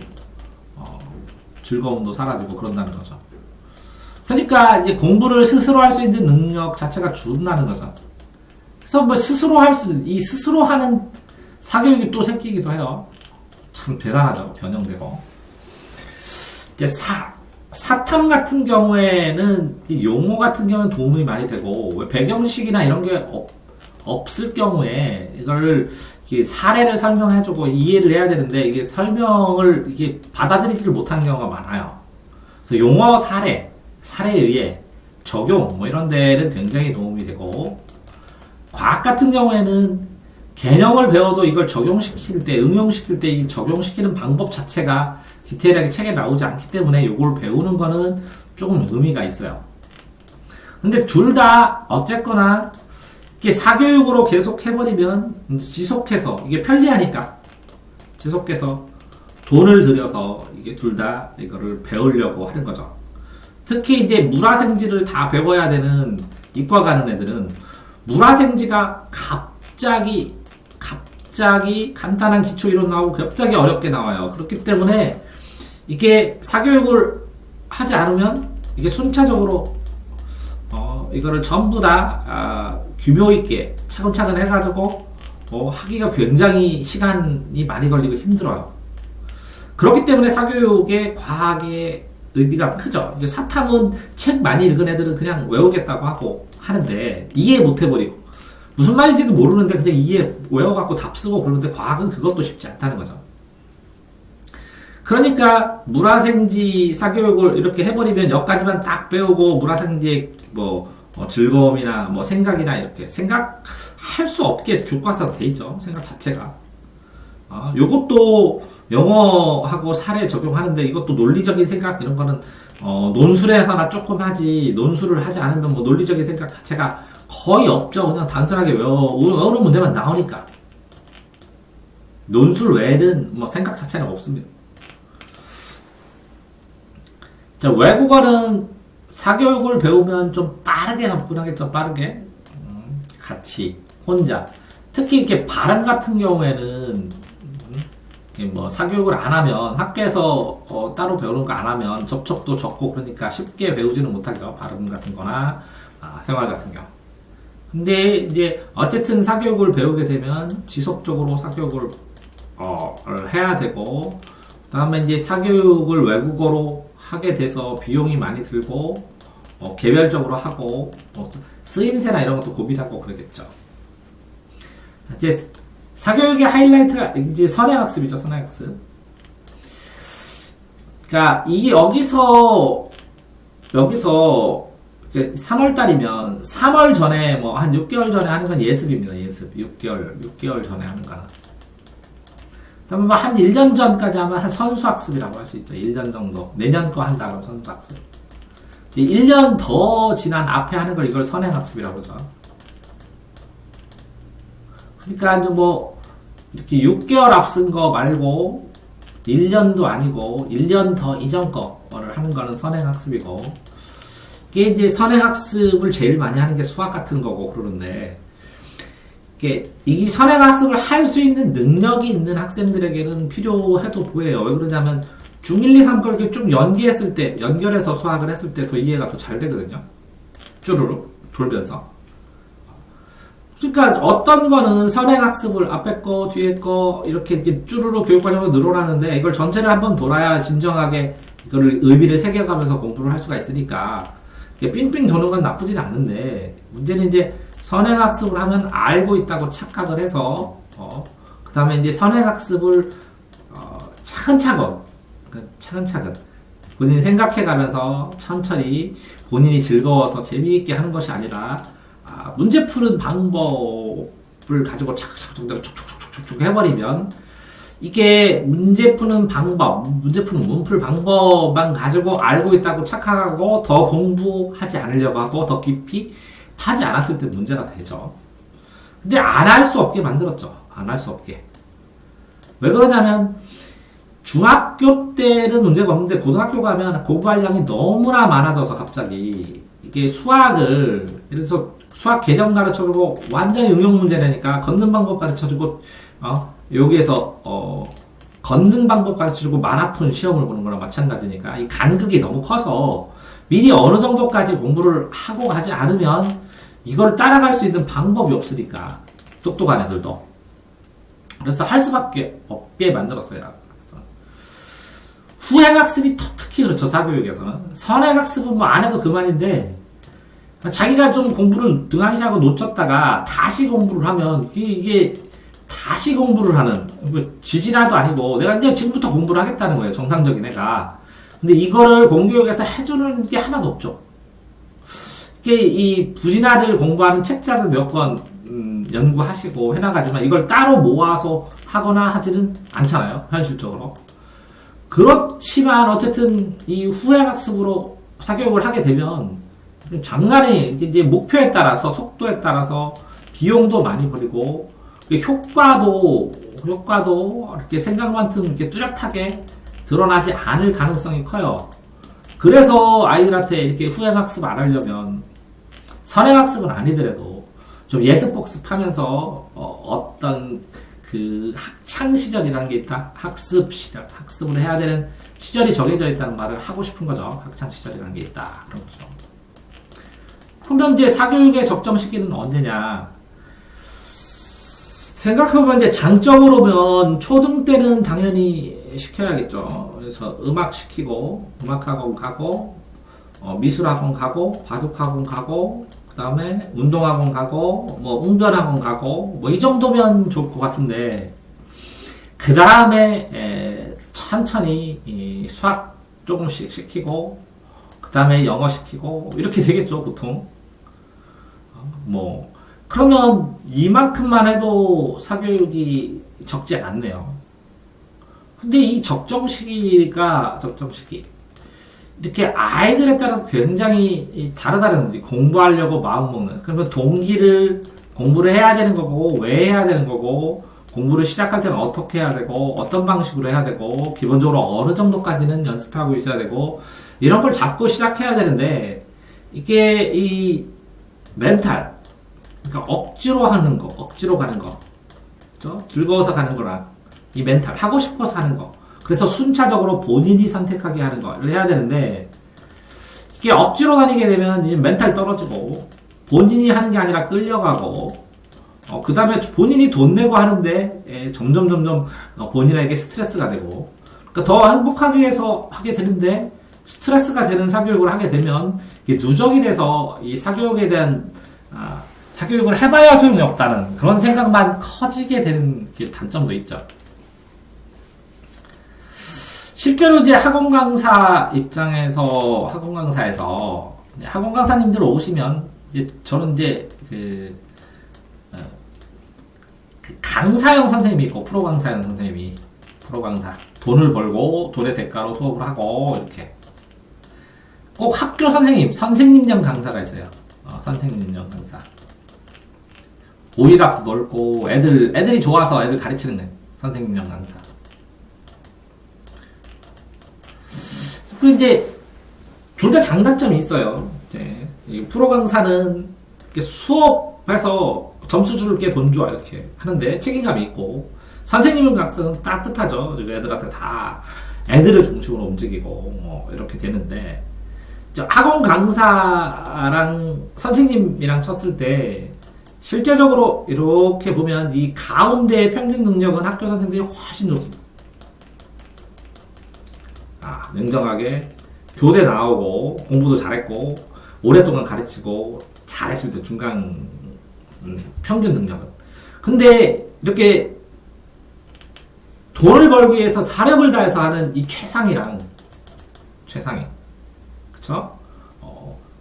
즐거움도 사라지고 그런다는 거죠. 그러니까 이제 공부를 스스로 할 수 있는 능력 자체가 준다는 거죠. 그래서 스스로 하는 사교육이 또 생기기도 해요. 참 대단하죠. 변형되고. 이제 사탐 같은 경우에는, 용어 같은 경우는 도움이 많이 되고, 배경식이나 이런 게 없을 경우에, 이거를 사례를 설명해주고 이해를 해야 되는데, 이게 설명을 받아들이지를 못하는 경우가 많아요. 그래서 용어 사례에 의해 적용, 이런 데는 굉장히 도움이 되고, 과학 같은 경우에는 개념을 배워도 이걸 적용시킬 때, 응용시킬 때 이 적용시키는 방법 자체가 디테일하게 책에 나오지 않기 때문에 이걸 배우는 거는 조금 의미가 있어요. 근데 둘 다 어쨌거나 이게 사교육으로 계속 해버리면 지속해서 이게 편리하니까 지속해서 돈을 들여서 이게 둘 다 이거를 배우려고 하는 거죠. 특히 이제 물화생지를 다 배워야 되는 이과 가는 애들은 물화생지가 갑자기 간단한 기초 이론 나오고 갑자기 어렵게 나와요. 그렇기 때문에 이게 사교육을 하지 않으면 이게 순차적으로 이거를 전부 다 규모 있게 차근차근 해가지고 하기가 굉장히 시간이 많이 걸리고 힘들어요. 그렇기 때문에 사교육의 과학의 의미가 크죠. 이제 사탐은 책 많이 읽은 애들은 그냥 외우겠다고 하고 하는데 이해 못 해버리고 무슨 말인지도 모르는데 그냥 외워갖고 답 쓰고 그러는데 과학은 그것도 쉽지 않다는 거죠. 그러니까 물화생지 사교육을 이렇게 해버리면 여기까지만 딱 배우고 물화생지의 즐거움이나 생각이나 이렇게 생각할 수 없게 교과서가 돼 있죠. 생각 자체가. 요것도 영어하고 사례 적용하는데 이것도 논리적인 생각 이런 거는 논술에서나 조금 하지 논술을 하지 않으면 논리적인 생각 자체가 거의 없죠. 그냥 단순하게 외우는 문제만 나오니까. 논술 외에는 생각 자체는 없습니다. 자, 외국어는 사교육을 배우면 좀 빠르게 접근하겠죠. 빠르게. 같이 혼자. 특히 이렇게 발음 같은 경우에는 사교육을 안 하면 학교에서 따로 배우는 거 안 하면 접촉도 적고 그러니까 쉽게 배우지는 못하죠. 발음 같은 거나 생활 같은 경우. 근데 이제 어쨌든 사교육을 배우게 되면 지속적으로 사교육을 해야 되고 그다음에 이제 사교육을 외국어로 하게 돼서 비용이 많이 들고 개별적으로 하고 쓰임새나 이런 것도 고민하고 그러겠죠. 이제 사교육의 하이라이트가 이제 선행학습이죠. 선행학습. 그러니까 이게 여기서 3월달이면 3월 전에 한 6개월 전에 하는 건 예습입니다. 예습. 6개월 전에 하는 거는. 그다음에 한 1년 전까지 하면 한 선수학습이라고 할 수 있죠. 1년 정도. 내년 거 한다 그러면 선수학습. 1년 더 지난 앞에 하는 걸 이걸 선행학습이라고 하죠. 그러니까 이제 이렇게 6개월 앞선 거 말고 1년도 아니고 1년 더 이전 거를 하는 거는 선행학습이고 이게 이제 선행학습을 제일 많이 하는 게 수학 같은 거고 그러는데 이 선행학습을 할 수 있는 능력이 있는 학생들에게는 필요해도 보여요. 왜 그러냐면 중1, 2, 3 걸 좀 연결해서 수학을 했을 때 더 이해가 더 잘 되거든요. 쭈루루 돌면서. 그러니까 어떤 거는 선행학습을 앞에 거, 뒤에 거 이렇게 쭈루루 교육과정으로 늘어나는데 이걸 전체를 한번 돌아야 진정하게 이거를 의미를 새겨가면서 공부를 할 수가 있으니까 삥삥 도는 건 나쁘진 않는데 문제는 이제 선행학습을 하면 알고 있다고 착각을 해서 그 다음에 이제 선행학습을 차근차근 본인이 생각해가면서 천천히 본인이 즐거워서 재미있게 하는 것이 아니라 문제 푸는 방법을 가지고 차근차근 촉촉촉촉 해버리면 이게 문제 푸는 문풀 방법만 가지고 알고 있다고 착각하고 더 공부하지 않으려고 하고 더 깊이 하지 않았을 때 문제가 되죠. 근데 안 할 수 없게 만들었죠. 안 할 수 없게. 왜 그러냐면 중학교 때는 문제가 없는데 고등학교 가면 공부할 양이 너무나 많아져서 갑자기 이게 수학을 예를 들어서 수학 개념 가르쳐주고 완전히 응용 문제 내니까 걷는 방법 가르쳐주고 여기에서 걷는 방법 가르쳐주고 마라톤 시험을 보는 거랑 마찬가지니까 이 간극이 너무 커서 미리 어느 정도까지 공부를 하고 가지 않으면 이걸 따라갈 수 있는 방법이 없으니까 똑똑한 애들도 그래서 할 수밖에 없게 만들었어요. 후행학습이 특히 그렇죠. 사교육에서는 선행학습은 뭐 안 해도 그만인데 자기가 좀 공부를 등한시하고 놓쳤다가 다시 공부를 하면 이게 다시 공부를 하는 지지라도 아니고 내가 이제 지금부터 공부를 하겠다는 거예요. 정상적인 애가. 근데 이거를 공교육에서 해주는 게 하나도 없죠. 이게 이 부진아들 공부하는 책자를 몇 권 연구하시고 해나가지만 이걸 따로 모아서 하거나 하지는 않잖아요. 현실적으로. 그렇지만 어쨌든 이 후행학습으로 사교육을 하게 되면 장난이 이제 목표에 따라서 속도에 따라서 비용도 많이 버리고 효과도 이렇게 생각만큼 이렇게 뚜렷하게 드러나지 않을 가능성이 커요. 그래서 아이들한테 이렇게 후행학습 안 하려면 선행학습은 아니더라도 좀 예습복습하면서 어떤 그 학창 시절이라는 게 있다. 학습 시절, 학습을 해야 되는 시절이 정해져 있다는 말을 하고 싶은 거죠. 학창 시절이라는 게 있다. 그런 거죠. 그러면 이제 사교육의 적정 시기는 언제냐? 생각해보면 이제 장점으로 보면 초등 때는 당연히 시켜야겠죠. 그래서 음악 시키고, 음악학원 가고, 미술학원 가고, 바둑학원 가고, 그 다음에 운동학원 가고, 뭐 웅변학원 가고, 뭐 이 정도면 좋을 것 같은데, 그 다음에 천천히 수학 조금씩 시키고, 그 다음에 영어 시키고, 이렇게 되겠죠, 보통. 그러면 이만큼만 해도 사교육이 적지 않네요. 근데 이 적정 시기가, 이렇게 아이들에 따라서 굉장히 다르다는 거지. 공부하려고 마음먹는. 그러면 동기를 공부를 해야 되는 거고, 왜 해야 되는 거고, 공부를 시작할 때는 어떻게 해야 되고, 어떤 방식으로 해야 되고, 기본적으로 어느 정도까지는 연습하고 있어야 되고, 이런 걸 잡고 시작해야 되는데, 이게 이 멘탈, 그러니까 억지로 하는 거, 억지로 가는 거, 그렇죠? 즐거워서 가는 거랑 이 멘탈, 하고 싶어서 하는 거, 그래서 순차적으로 본인이 선택하게 하는 거를 해야 되는데 이게 억지로 다니게 되면 이제 멘탈 떨어지고 본인이 하는 게 아니라 끌려가고 그 다음에 본인이 돈 내고 하는데 점점 본인에게 스트레스가 되고 그러니까 더 행복하기 위해서 하게 되는데 스트레스가 되는 사교육을 하게 되면 이게 누적이 돼서 이 사교육에 대한 사교육을 해봐야 소용이 없다는 그런 생각만 커지게 되는 단점도 있죠. 실제로 이제 학원 강사에서 학원 강사님들 오시면 이제 저는 이제 그 강사형 선생님이 있고 프로 강사형 선생님이 프로 강사 돈을 벌고 돈의 대가로 수업을 하고 이렇게 꼭 학교 선생님형 강사가 있어요. 선생님형 강사. 오히려 넓고 애들이 좋아서 애들 가르치는 애 선생님형 강사. 그리고 이제 둘 다 장단점이 있어요. 이제 이 프로 강사는 이렇게 수업해서 점수 줄게 돈 줘 이렇게 하는데 책임감이 있고 선생님은 강사는 따뜻하죠. 애들한테 다 애들을 중심으로 움직이고 이렇게 되는데 학원 강사랑 선생님이랑 쳤을 때 실제적으로 이렇게 보면 이 가운데의 평균 능력은 학교 선생님들이 훨씬 좋습니다. 냉정하게 교대 나오고 공부도 잘했고 오랫동안 가르치고 잘했습니다. 중간 평균 능력은. 근데 이렇게 돈을 벌기 위해서 사력을 다해서 하는 이 최상위 그쵸?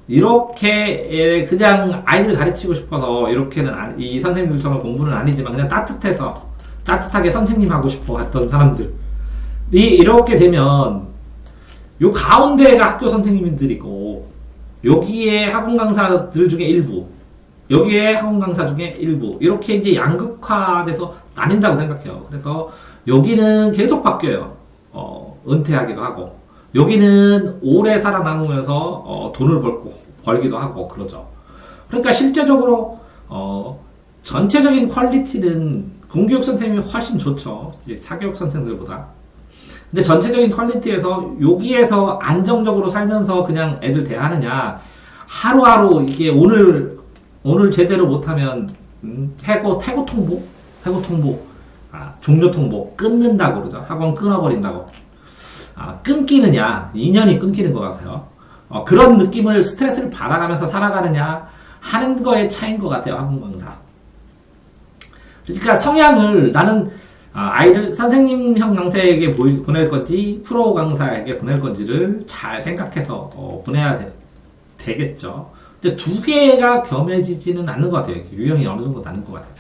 이렇게 그냥 아이들 가르치고 싶어서 이렇게는 이 선생님들처럼 공부는 아니지만 그냥 따뜻하게 선생님 하고 싶어 했던 사람들이 이렇게 되면 요 가운데가 학교 선생님들이고 여기에 학원 강사들 중에 일부 여기에 학원 강사 중에 일부 이렇게 이제 양극화돼서 나뉜다고 생각해요. 그래서 여기는 계속 바뀌어요. 은퇴하기도 하고 여기는 오래 살아남으면서 돈을 벌기도 하고 그러죠. 그러니까 실제적으로 전체적인 퀄리티는 공교육 선생님이 훨씬 좋죠. 사교육 선생들보다. 근데 전체적인 퀄리티에서 여기에서 안정적으로 살면서 그냥 애들 대하느냐 하루하루 이게 오늘 제대로 못하면 퇴고 통보 종료 통보 끊는다고 그러죠. 학원 끊어버린다고. 끊기느냐, 인연이 끊기는 것 같아요. 그런 느낌을 스트레스를 받아가면서 살아가느냐 하는 거의 차이인 것 같아요. 학원 강사. 그러니까 성향을 나는 아이를 선생님형 강사에게 보낼 건지 프로 강사에게 보낼 건지를 잘 생각해서 보내야 되겠죠. 근데 두 개가 겸해지지는 않는 것 같아요. 유형이 어느 정도 나는 것 같아요.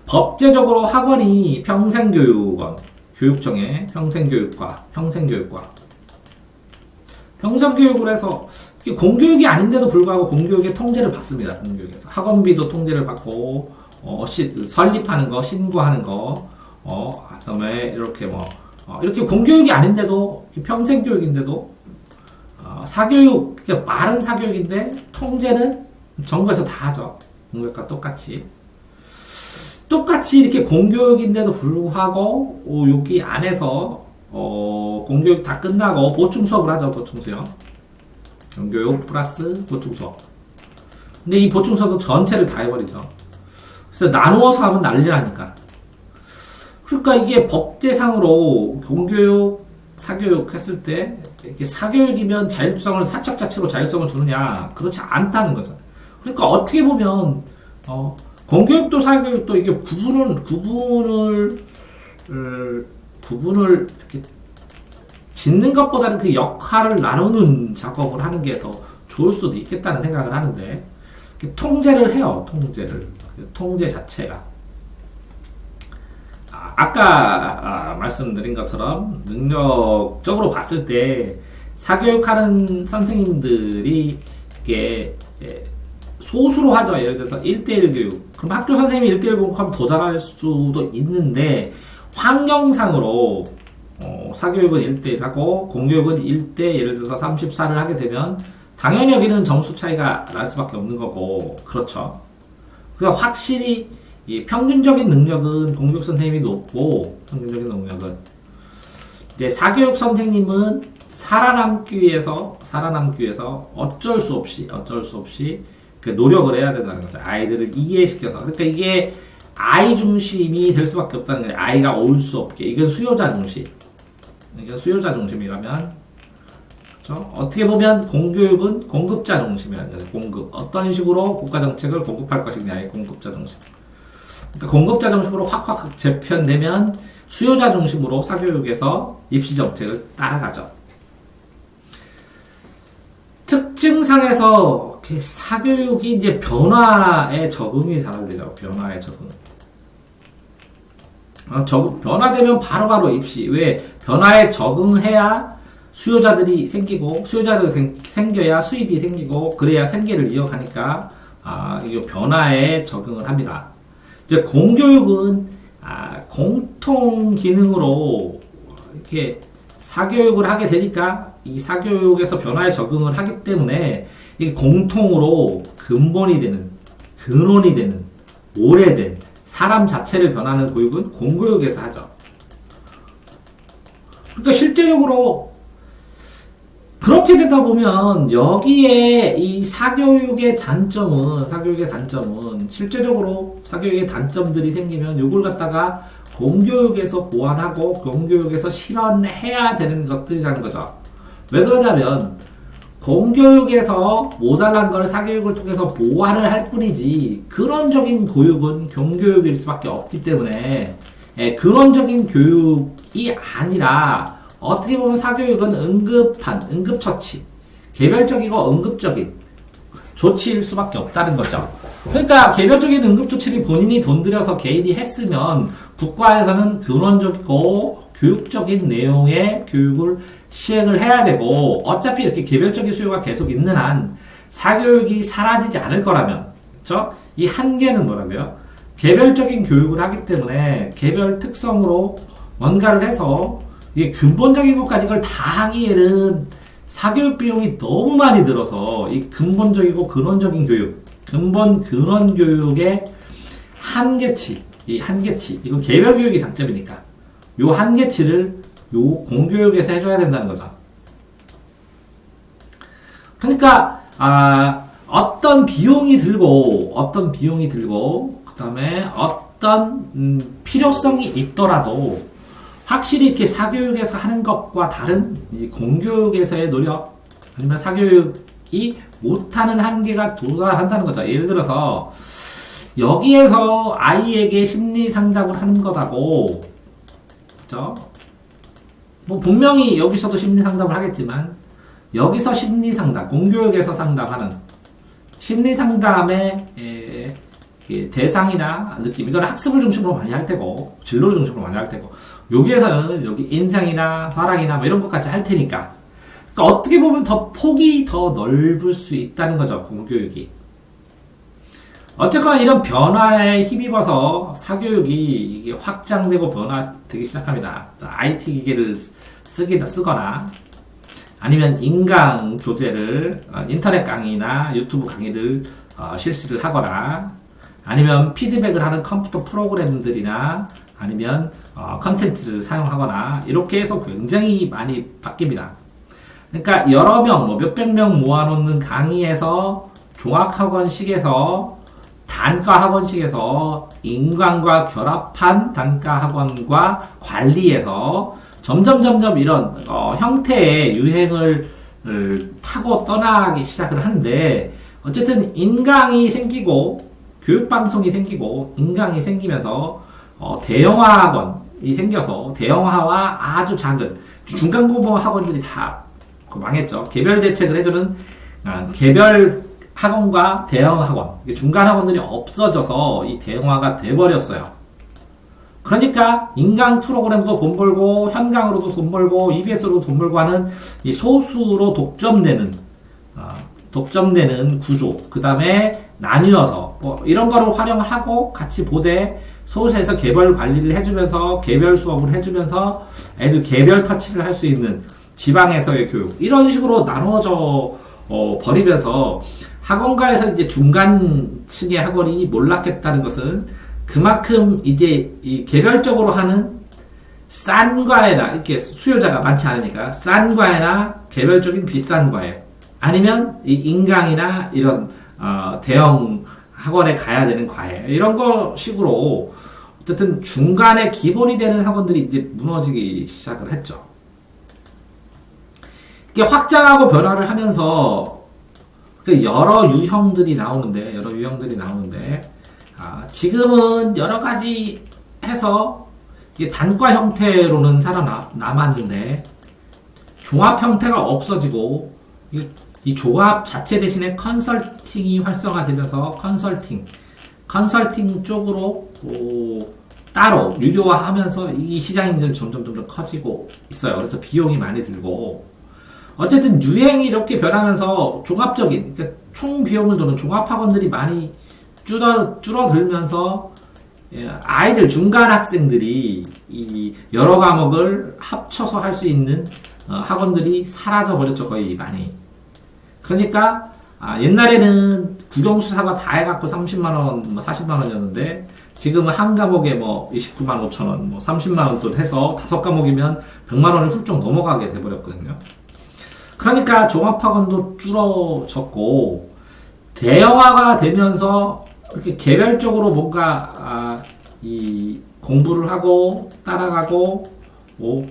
법제적으로 학원이 평생교육원, 교육청의 평생교육을 해서 공교육이 아닌데도 불구하고 공교육의 통제를 받습니다. 공교육에서 학원비도 통제를 받고 설립하는 거, 신고하는 거, 그다음에 이렇게 이렇게 공교육이 아닌데도 평생교육인데도 사교육, 그러니까 말은 사교육인데 통제는 정부에서 다 하죠. 공교육과 똑같이 이렇게 공교육인데도 불구하고 여기 안에서 공교육 다 끝나고 보충 수업을 하죠. 보충 수업. 공교육 플러스 보충 수업. 근데 이 보충 수업도 전체를 다 해버리죠. 그래서 나누어서 하면 난리나니까. 그러니까 이게 법제상으로 공교육, 사교육 했을 때 이렇게 사교육이면 사적 자체로 자율성을 주느냐? 그렇지 않다는 거죠. 그러니까 어떻게 보면 공교육도 사교육도 이게 구분을 이렇게 짓는 것보다는 그 역할을 나누는 작업을 하는 게 더 좋을 수도 있겠다는 생각을 하는데 통제를 해요. 통제 자체가 아까 말씀드린 것처럼 능력적으로 봤을 때 사교육하는 선생님들이 이게 소수로 하죠. 예를 들어서 1대1 교육. 그럼 학교 선생님이 1대1 교육하면 더 잘할 수도 있는데 환경상으로 사교육은 1대1 하고 공교육은 1대 예를 들어서 34를 하게 되면 당연히 여기는 점수 차이가 날 수밖에 없는 거고 그렇죠. 그래서 확실히 이 평균적인 능력은 공교육 선생님이 높고 평균적인 능력은 이제 사교육 선생님은 살아남기 위해서 어쩔 수 없이 노력을 해야 된다는 거죠. 아이들을 이해시켜서. 그러니까 이게 아이 중심이 될 수밖에 없다는 거예요. 아이가 올 수 없게. 이건 수요자 중심. 이게 수요자 중심이라면, 그렇죠? 어떻게 보면 공교육은 공급자 중심이라는 거죠. 공급. 어떤 식으로 국가 정책을 공급할 것이냐의 공급자 중심. 그러니까 공급자 중심으로 확 재편되면 수요자 중심으로 사교육에서 입시 정책을 따라가죠. 특징상에서 사교육이 이제 변화에 적응이 잘 안 되죠. 변화에 적응. 변화되면 바로바로 입시. 왜? 변화에 적응해야 수요자들이 생기고, 수요자들이 생겨야 수입이 생기고, 그래야 생계를 이어가니까, 이 변화에 적응을 합니다. 이제 공교육은, 공통 기능으로, 이렇게 사교육을 하게 되니까, 이 사교육에서 변화에 적응을 하기 때문에, 이게 공통으로 근본이 되는, 근원이 되는, 오래된, 사람 자체를 변하는 교육은 공교육에서 하죠. 그러니까 실제적으로 그렇게 되다 보면 여기에 이 사교육의 단점은 실제적으로 사교육의 단점들이 생기면 이걸 갖다가 공교육에서 보완하고 공교육에서 실현해야 되는 것들이라는 거죠. 왜 그러냐면 공교육에서 모자란 걸 사교육을 통해서 보완을 할 뿐이지 근원적인 교육은 공교육일 수밖에 없기 때문에 근원적인 교육이 아니라 어떻게 보면 사교육은 응급처치, 개별적이고 응급적인 조치일 수밖에 없다는 거죠. 그러니까 개별적인 응급조치를 본인이 돈 들여서 개인이 했으면 국가에서는 근원적이고 교육적인 내용의 교육을 시행을 해야 되고 어차피 이렇게 개별적인 수요가 계속 있는 한 사교육이 사라지지 않을 거라면 그렇죠? 이 한계는 뭐라고요? 개별적인 교육을 하기 때문에 개별 특성으로 뭔가를 해서 이게 근본적인 것까지 이걸 다 하기에는 사교육 비용이 너무 많이 들어서 이 근본적이고 근원적인 교육, 근원 교육의 한계치, 이건 개별 교육이 장점이니까 요 한계치를 요 공교육에서 해줘야 된다는 거죠. 그러니까 어떤 비용이 들고 그 다음에 어떤 필요성이 있더라도 확실히 이렇게 사교육에서 하는 것과 다른 이 공교육에서의 노력 아니면 사교육이 못하는 한계가 도달한다는 거죠. 예를 들어서 여기에서 아이에게 심리 상담을 하는 거다고 그렇죠? 뭐 분명히 여기서도 심리 상담을 하겠지만 여기서 심리 상담, 공교육에서 상담하는 심리 상담의 대상이나 느낌 이건 학습을 중심으로 많이 할 테고 진로를 중심으로 많이 할 테고 여기에서는 여기 인생이나 화랑이나 뭐 이런 것까지 할 테니까 그러니까 어떻게 보면 더 폭이 더 넓을 수 있다는 거죠. 공교육이. 어쨌거나 이런 변화에 힘입어서 사교육이 이게 확장되고 변화되기 시작합니다. IT 기계를 쓰거나 아니면 인강 교재를 인터넷 강의나 유튜브 강의를 실시를 하거나 아니면 피드백을 하는 컴퓨터 프로그램들이나 아니면 컨텐츠를 사용하거나 이렇게 해서 굉장히 많이 바뀝니다. 그러니까 여러 명, 뭐 몇백 명 모아놓는 강의에서 종합학원식에서 단과학원식에서 인강과 결합한 단과학원과 관리에서 점점 이런 형태의 유행을 타고 떠나기 시작을 하는데 어쨌든 인강이 생기고 교육방송이 생기고 인강이 생기면서 대형화학원이 생겨서 대형화와 아주 작은 중간고보 학원들이 다 망했죠. 개별 대책을 해주는 개별 학원과 대형 학원, 중간 학원들이 없어져서 이 대형화가 돼버렸어요. 그러니까 인강 프로그램도 돈 벌고 현강으로도 돈 벌고 EBS로도 돈 벌고 하는 이 소수로 독점되는 구조, 그 다음에 나뉘어서 이런 거를 활용을 하고 같이 보되 소수에서 개별 관리를 해주면서 개별 수업을 해주면서 애들 개별 터치를 할 수 있는 지방에서의 교육 이런 식으로 나눠져 버리면서 학원가에서 이제 중간층의 학원이 몰락했다는 것은 그만큼 이제 이 개별적으로 하는 싼 과외나 이렇게 수요자가 많지 않으니까 싼 과외나 개별적인 비싼 과외 아니면 이 인강이나 이런 대형 학원에 가야 되는 과외 이런 거 식으로 어쨌든 중간에 기본이 되는 학원들이 이제 무너지기 시작을 했죠. 이게 확장하고 변화를 하면서 여러 유형들이 나오는데 지금은 여러 가지 해서 이게 단과 형태로는 살아남았는데 종합 형태가 없어지고 이 종합 자체 대신에 컨설팅이 활성화되면서 컨설팅 쪽으로 따로 유료화하면서 이 시장이 점점 커지고 있어요. 그래서 비용이 많이 들고 어쨌든 유행이 이렇게 변하면서 종합적인 그러니까 총 비용을 드는 종합학원들이 많이 줄어들면서 아이들 중간 학생들이 이 여러 과목을 합쳐서 할 수 있는 학원들이 사라져 버렸죠. 거의 많이. 그러니까 옛날에는 국영수사가 다 해갖고 30만원, 40만원이었는데 지금은 한 과목에 뭐 29만 5천 원, 뭐 30만 원 돈 해서 5과목이면 100만 원이 훌쩍 넘어가게 돼버렸거든요. 그러니까 종합학원도 줄어졌고, 대형화가 되면서 이렇게 개별적으로 뭔가, 이 공부를 하고, 따라가고, 뭐,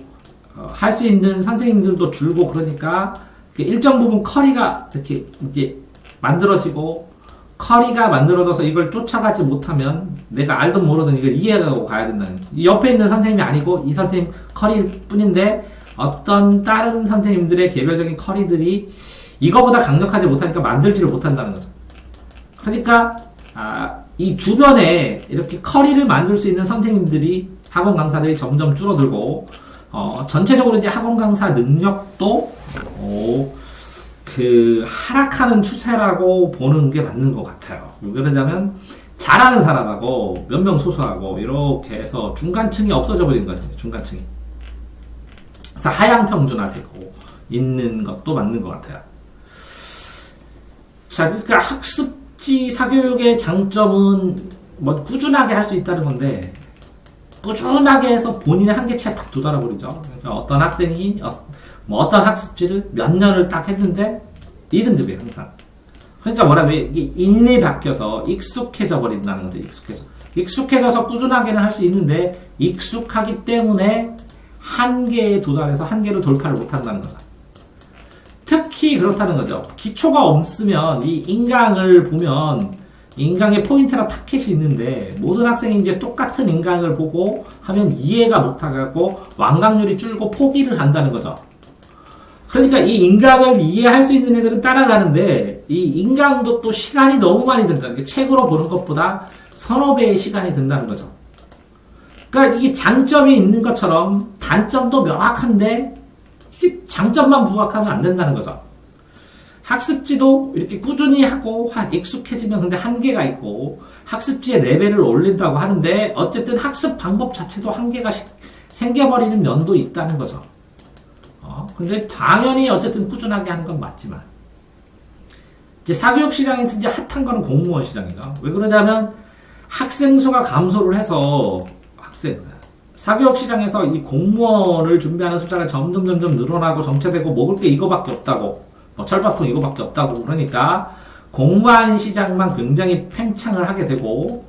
할 수 있는 선생님들도 줄고, 그러니까, 일정 부분 커리가 이렇게 이제 만들어지고, 커리가 만들어져서 이걸 쫓아가지 못하면 내가 알든 모르든 이걸 이해하고 가야 된다는 거예요. 옆에 있는 선생님이 아니고 이 선생님 커리일 뿐인데 어떤 다른 선생님들의 개별적인 커리들이 이거보다 강력하지 못하니까 만들지를 못한다는 거죠. 그러니까 이 주변에 이렇게 커리를 만들 수 있는 선생님들이 학원 강사들이 점점 줄어들고 전체적으로 이제 학원 강사 능력도 하락하는 추세라고 보는 게 맞는 것 같아요. 왜 그러냐면 잘하는 사람하고 몇 명 소수하고 이렇게 해서 중간층이 없어져 버린 거죠. 중간층이. 그래서 하향 평준화되고 있는 것도 맞는 것 같아요. 자, 그러니까 학습지 사교육의 장점은 뭐 꾸준하게 할 수 있다는 건데, 꾸준하게 해서 본인의 한계치에 딱 도달해 버리죠. 그러니까 어떤 학생이 어떤 학습지를 몇 년을 딱 했는데 2등급이에요, 항상. 그러니까 뭐라고 이게 인이 바뀌어서 익숙해져 버린다는 거죠. 익숙해져서 꾸준하게는 할 수 있는데 익숙하기 때문에 한계에 도달해서 한계를 돌파를 못 한다는 거죠. 특히 그렇다는 거죠. 기초가 없으면 이 인강을 보면 인강의 포인트나 타켓이 있는데 모든 학생이 이제 똑같은 인강을 보고 하면 이해가 못하고 완강률이 줄고 포기를 한다는 거죠. 그러니까 이 인강을 이해할 수 있는 애들은 따라가는데 이 인강도 또 시간이 너무 많이 든다는 게 책으로 보는 것보다 서너 배의 시간이 든다는 거죠. 그러니까 이게 장점이 있는 것처럼 단점도 명확한데 이게 장점만 부각하면 안 된다는 거죠. 학습지도 이렇게 꾸준히 하고 익숙해지면 근데 한계가 있고 학습지의 레벨을 올린다고 하는데 어쨌든 학습 방법 자체도 한계가 생겨버리는 면도 있다는 거죠. 근데 당연히 어쨌든 꾸준하게 하는 건 맞지만 이제 사교육 시장에서 이제 핫한 거는 공무원 시장이죠. 왜 그러냐면 학생 수가 감소를 해서 사교육 시장에서 이 공무원을 준비하는 숫자가 점점 늘어나고 정체되고 먹을 게 이거밖에 없다고 철밥통 이거밖에 없다고 그러니까 공무원 시장만 굉장히 팽창을 하게 되고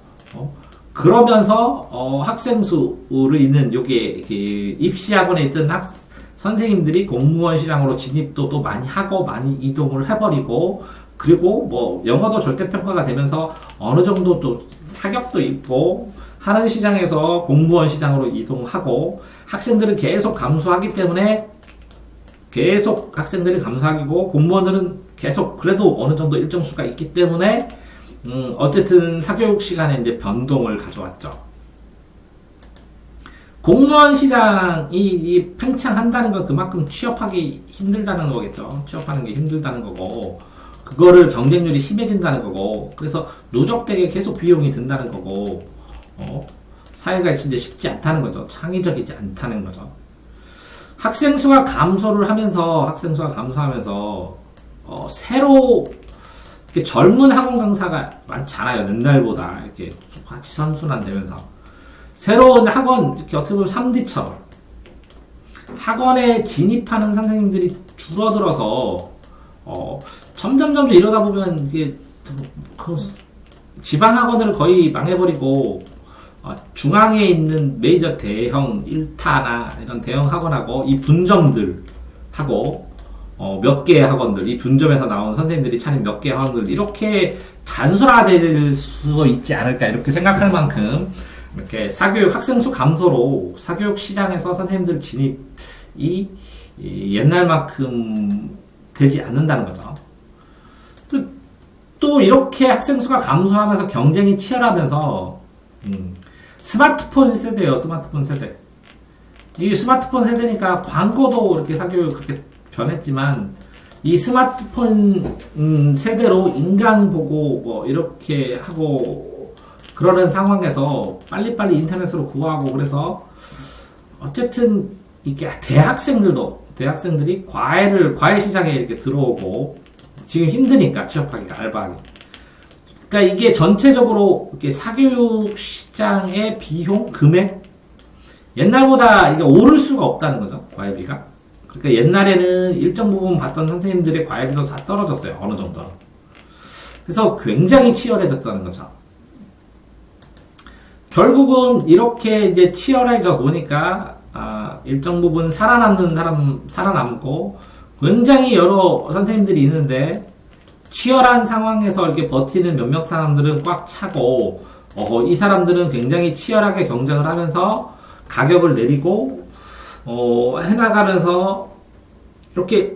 그러면서 학생 수를 있는 요게 입시학원에 있던 선생님들이 공무원 시장으로 진입도 또 많이 하고 많이 이동을 해버리고 그리고 뭐 영어도 절대평가가 되면서 어느 정도 또 타격도 있고 하는 시장에서 공무원 시장으로 이동하고 학생들은 계속 감소하기 때문에 계속 학생들이 감소하고 공무원들은 계속 그래도 어느 정도 일정 수가 있기 때문에 어쨌든 사교육 시간에 이제 변동을 가져왔죠. 공무원 시장이 팽창한다는 건 그만큼 취업하기 힘들다는 거겠죠. 취업하는 게 힘들다는 거고 그거를 경쟁률이 심해진다는 거고 그래서 누적되게 계속 비용이 든다는 거고 사회가 진짜 쉽지 않다는 거죠. 창의적이지 않다는 거죠. 학생 수가 감소하면서 새로 이렇게 젊은 학원 강사가 많잖아요. 옛날보다 이렇게 같이 선순환되면서 새로운 학원 이렇게 어떻게 보면 3D처럼 학원에 진입하는 선생님들이 줄어들어서 점점 이러다 보면 이게 지방 학원을 거의 망해버리고 중앙에 있는 메이저 대형 1타나 이런 대형 학원하고 이 분점들하고 몇 개의 학원들, 이 분점에서 나온 선생님들이 차린 몇 개의 학원들 이렇게 단순화될 수도 있지 않을까 이렇게 생각할 만큼 이렇게 사교육 학생 수 감소로 사교육 시장에서 선생님들 진입이 옛날만큼 되지 않는다는 거죠. 또 이렇게 학생 수가 감소하면서 경쟁이 치열하면서 스마트폰 세대예요. 스마트폰 세대. 이 스마트폰 세대니까 광고도 이렇게 사교육 그렇게 변했지만 이 스마트폰 세대로 인강 보고 뭐 이렇게 하고 그러는 상황에서 빨리빨리 인터넷으로 구하고 그래서 어쨌든 이게 대학생들이 과외 시장에 이렇게 들어오고 지금 힘드니까 취업하기가 알바하기. 그러니까 이게 전체적으로 이렇게 사교육 시장의 비용, 금액, 옛날보다 이게 오를 수가 없다는 거죠, 과외비가. 그러니까 옛날에는 일정 부분 받던 선생님들의 과외비도 다 떨어졌어요, 어느 정도. 그래서 굉장히 치열해졌다는 거죠. 결국은 이렇게 이제 치열해져 보니까, 일정 부분 살아남고, 굉장히 여러 선생님들이 있는데, 치열한 상황에서 이렇게 버티는 몇몇 사람들은 꽉 차고, 이 사람들은 굉장히 치열하게 경쟁을 하면서 가격을 내리고, 해나가면서 이렇게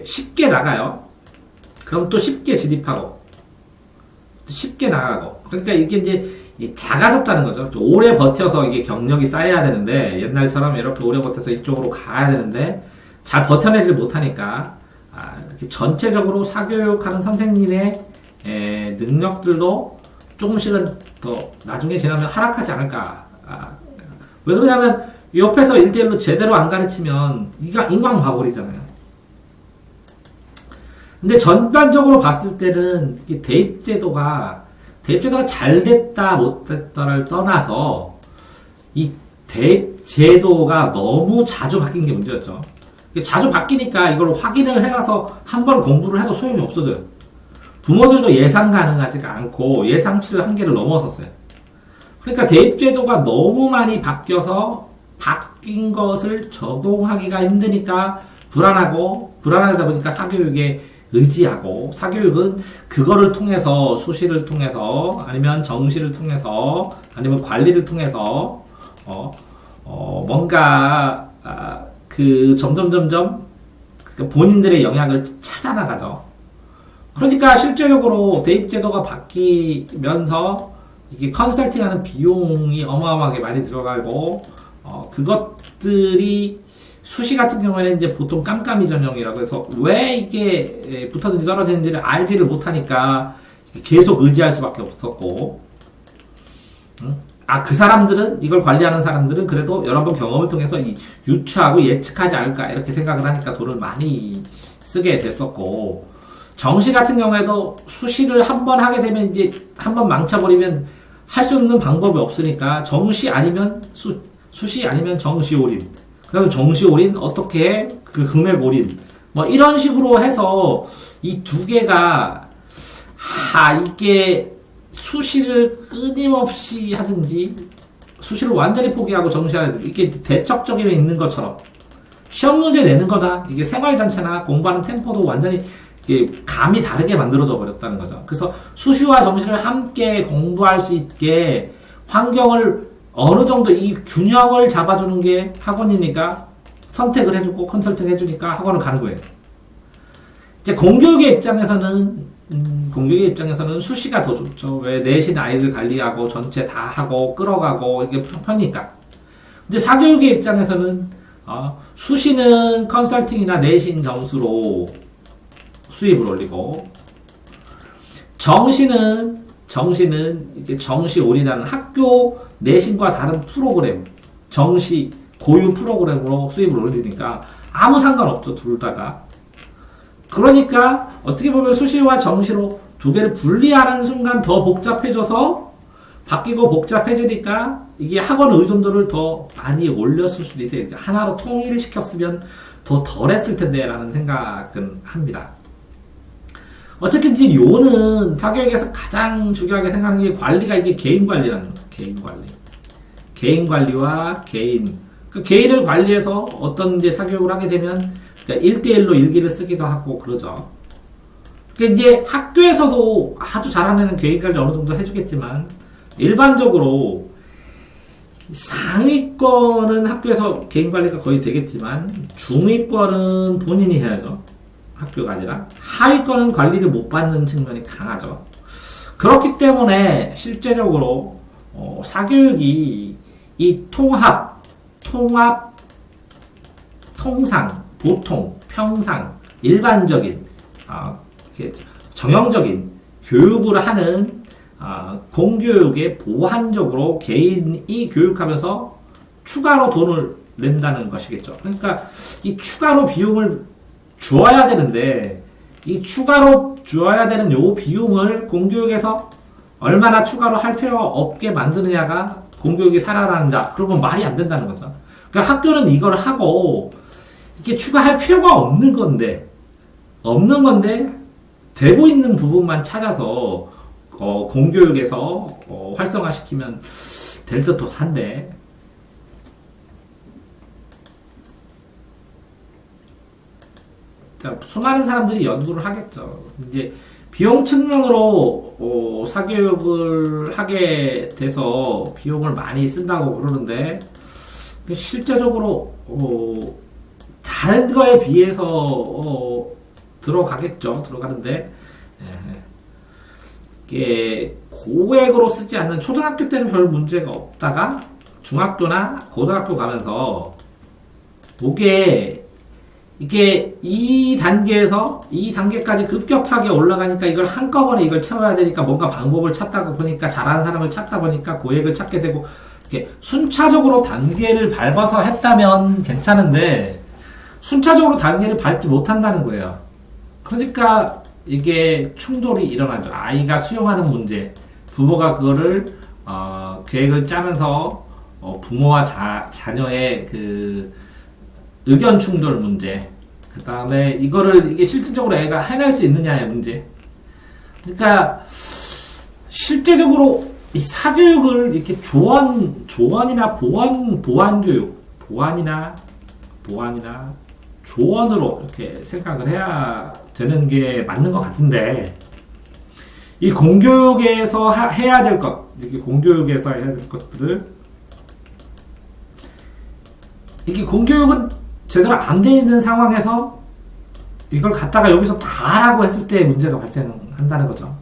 쉽게 나가요. 그럼 또 쉽게 진입하고, 또 쉽게 나가고. 그러니까 이게 이제 작아졌다는 거죠. 오래 버텨서 이게 경력이 쌓여야 되는데, 옛날처럼 이렇게 오래 버텨서 이쪽으로 가야 되는데, 잘 버텨내질 못하니까, 이렇게 전체적으로 사교육하는 선생님의 능력들도 조금씩은 더 나중에 지나면 하락하지 않을까. 왜 그러냐면 옆에서 1대1로 제대로 안 가르치면 인강 봐버리잖아요. 근데 전반적으로 봤을 때는 이 대입제도가 잘 됐다 못 됐다를 떠나서 이 대입제도가 너무 자주 바뀐 게 문제였죠. 자주 바뀌니까 이걸 확인을 해가서 한 번 공부를 해도 소용이 없어져요. 부모들도 예상 가능하지가 않고 예상치를 한계를 넘어섰어요. 그러니까 대입제도가 너무 많이 바뀌어서 바뀐 것을 적용하기가 힘드니까 불안하다 보니까 사교육에 의지하고, 사교육은 그거를 통해서 수시를 통해서 아니면 정시를 통해서 아니면 관리를 통해서 뭔가 점점 본인들의 영역을 찾아나가죠. 그러니까 실제적으로 대입제도가 바뀌면서 이게 컨설팅하는 비용이 어마어마하게 많이 들어가고, 그것들이 수시 같은 경우에는 이제 보통 깜깜이 전형이라고 해서 왜 이게 붙었는지 떨어지는지를 알지를 못하니까 계속 의지할 수밖에 없었고, 그 사람들은, 이걸 관리하는 사람들은 그래도 여러 번 경험을 통해서 유추하고 예측하지 않을까 이렇게 생각을 하니까 돈을 많이 쓰게 됐었고, 정시 같은 경우에도 수시를 한 번 하게 되면 이제 한 번 망쳐버리면 할 수 없는 방법이 없으니까 정시 아니면 수시 아니면 정시 올인. 그러면 정시 올인 어떻게 해? 그 금액 올인. 뭐 이런 식으로 해서 이 두 개가 이게 수시를 끊임없이 하든지 수시를 완전히 포기하고 정시하든지 이게 대척적임에 있는 것처럼 시험 문제 내는 거다. 이게 생활 전체나 공부하는 템포도 완전히 감이 다르게 만들어져 버렸다는 거죠. 그래서 수시와 정시를 함께 공부할 수 있게 환경을 어느 정도 이 균형을 잡아주는 게 학원이니까 선택을 해주고 컨설팅 해주니까 학원을 가는 거예요. 이제 공교육의 입장에서는 수시가 더 좋죠. 왜 내신 아이들 관리하고 전체 다 하고 끌어가고 이게 편하니까. 근데 사교육의 입장에서는 수시는 컨설팅이나 내신 점수로 수입을 올리고, 정시는 이게 정시 올인하는 학교 내신과 다른 프로그램, 정시 고유 프로그램으로 수입을 올리니까 아무 상관없죠, 둘 다가. 그러니까 어떻게 보면 수시와 정시로 두 개를 분리하는 순간 더 복잡해져서 바뀌고 복잡해지니까 이게 학원 의존도를 더 많이 올렸을 수도 있어요. 하나로 통일을 시켰으면 더 덜했을 텐데 라는 생각은 합니다. 어쨌든 이제 요는 사교육에서 가장 중요하게 생각하는 게 관리가 이게 개인 관리라는 거죠. 개인 관리와 그 개인을 관리해서 어떤 이제 사교육을 하게 되면, 그러니까 1대1로 일기를 쓰기도 하고 그러죠. 그러니까 이제 학교에서도 아주 잘하는 애는 개인 관리 어느 정도 해주겠지만, 일반적으로 상위권은 학교에서 개인 관리가 거의 되겠지만, 중위권은 본인이 해야죠. 학교가 아니라. 하위권은 관리를 못 받는 측면이 강하죠. 그렇기 때문에 실제적으로 사교육이 이 통상, 보통, 평상, 일반적인 정형적인 교육을 하는 공교육에 보완적으로 개인이 교육하면서 추가로 돈을 낸다는 것이겠죠. 그러니까 이 추가로 비용을 주어야 되는데, 이 추가로 주어야 되는 요 비용을 공교육에서 얼마나 추가로 할 필요가 없게 만드느냐가 공교육이 살아나는 자. 그러면 말이 안 된다는 거죠. 그러니까 학교는 이걸 하고 이게 추가할 필요가 없는 건데 되고 있는 부분만 찾아서 공교육에서 활성화시키면 될 듯도 한데 수많은 사람들이 연구를 하겠죠. 이제 비용 측면으로 사교육을 하게 돼서 비용을 많이 쓴다고 그러는데 실제적으로 다른 거에 비해서 들어가겠죠. 들어가는데 이게 고액으로 쓰지 않는 초등학교 때는 별 문제가 없다가 중학교나 고등학교 가면서 이게 이 단계에서 이 단계까지 급격하게 올라가니까 이걸 한꺼번에 이걸 채워야 되니까 뭔가 방법을 찾다가 보니까 잘하는 사람을 찾다 보니까 고액을 찾게 되고 이렇게 순차적으로 단계를 밟아서 했다면 괜찮은데 순차적으로 단계를 밟지 못한다는 거예요. 그러니까 이게 충돌이 일어나죠. 아이가 수용하는 문제, 부모가 그거를 계획을 짜면서 부모와 자녀의 그 의견 충돌 문제, 그 다음에 이게 실질적으로 애가 해낼 수 있느냐의 문제. 그러니까 실제적으로 이 사교육을 이렇게 조언이나 보완이나 조언으로 이렇게 생각을 해야 되는 게 맞는 것 같은데, 이 공교육에서 해야 될 것, 이렇게 공교육에서 해야 될 것들을, 이게 공교육은 제대로 안 돼 있는 상황에서 이걸 갖다가 여기서 다 하라고 했을 때 문제가 발생한다는 거죠.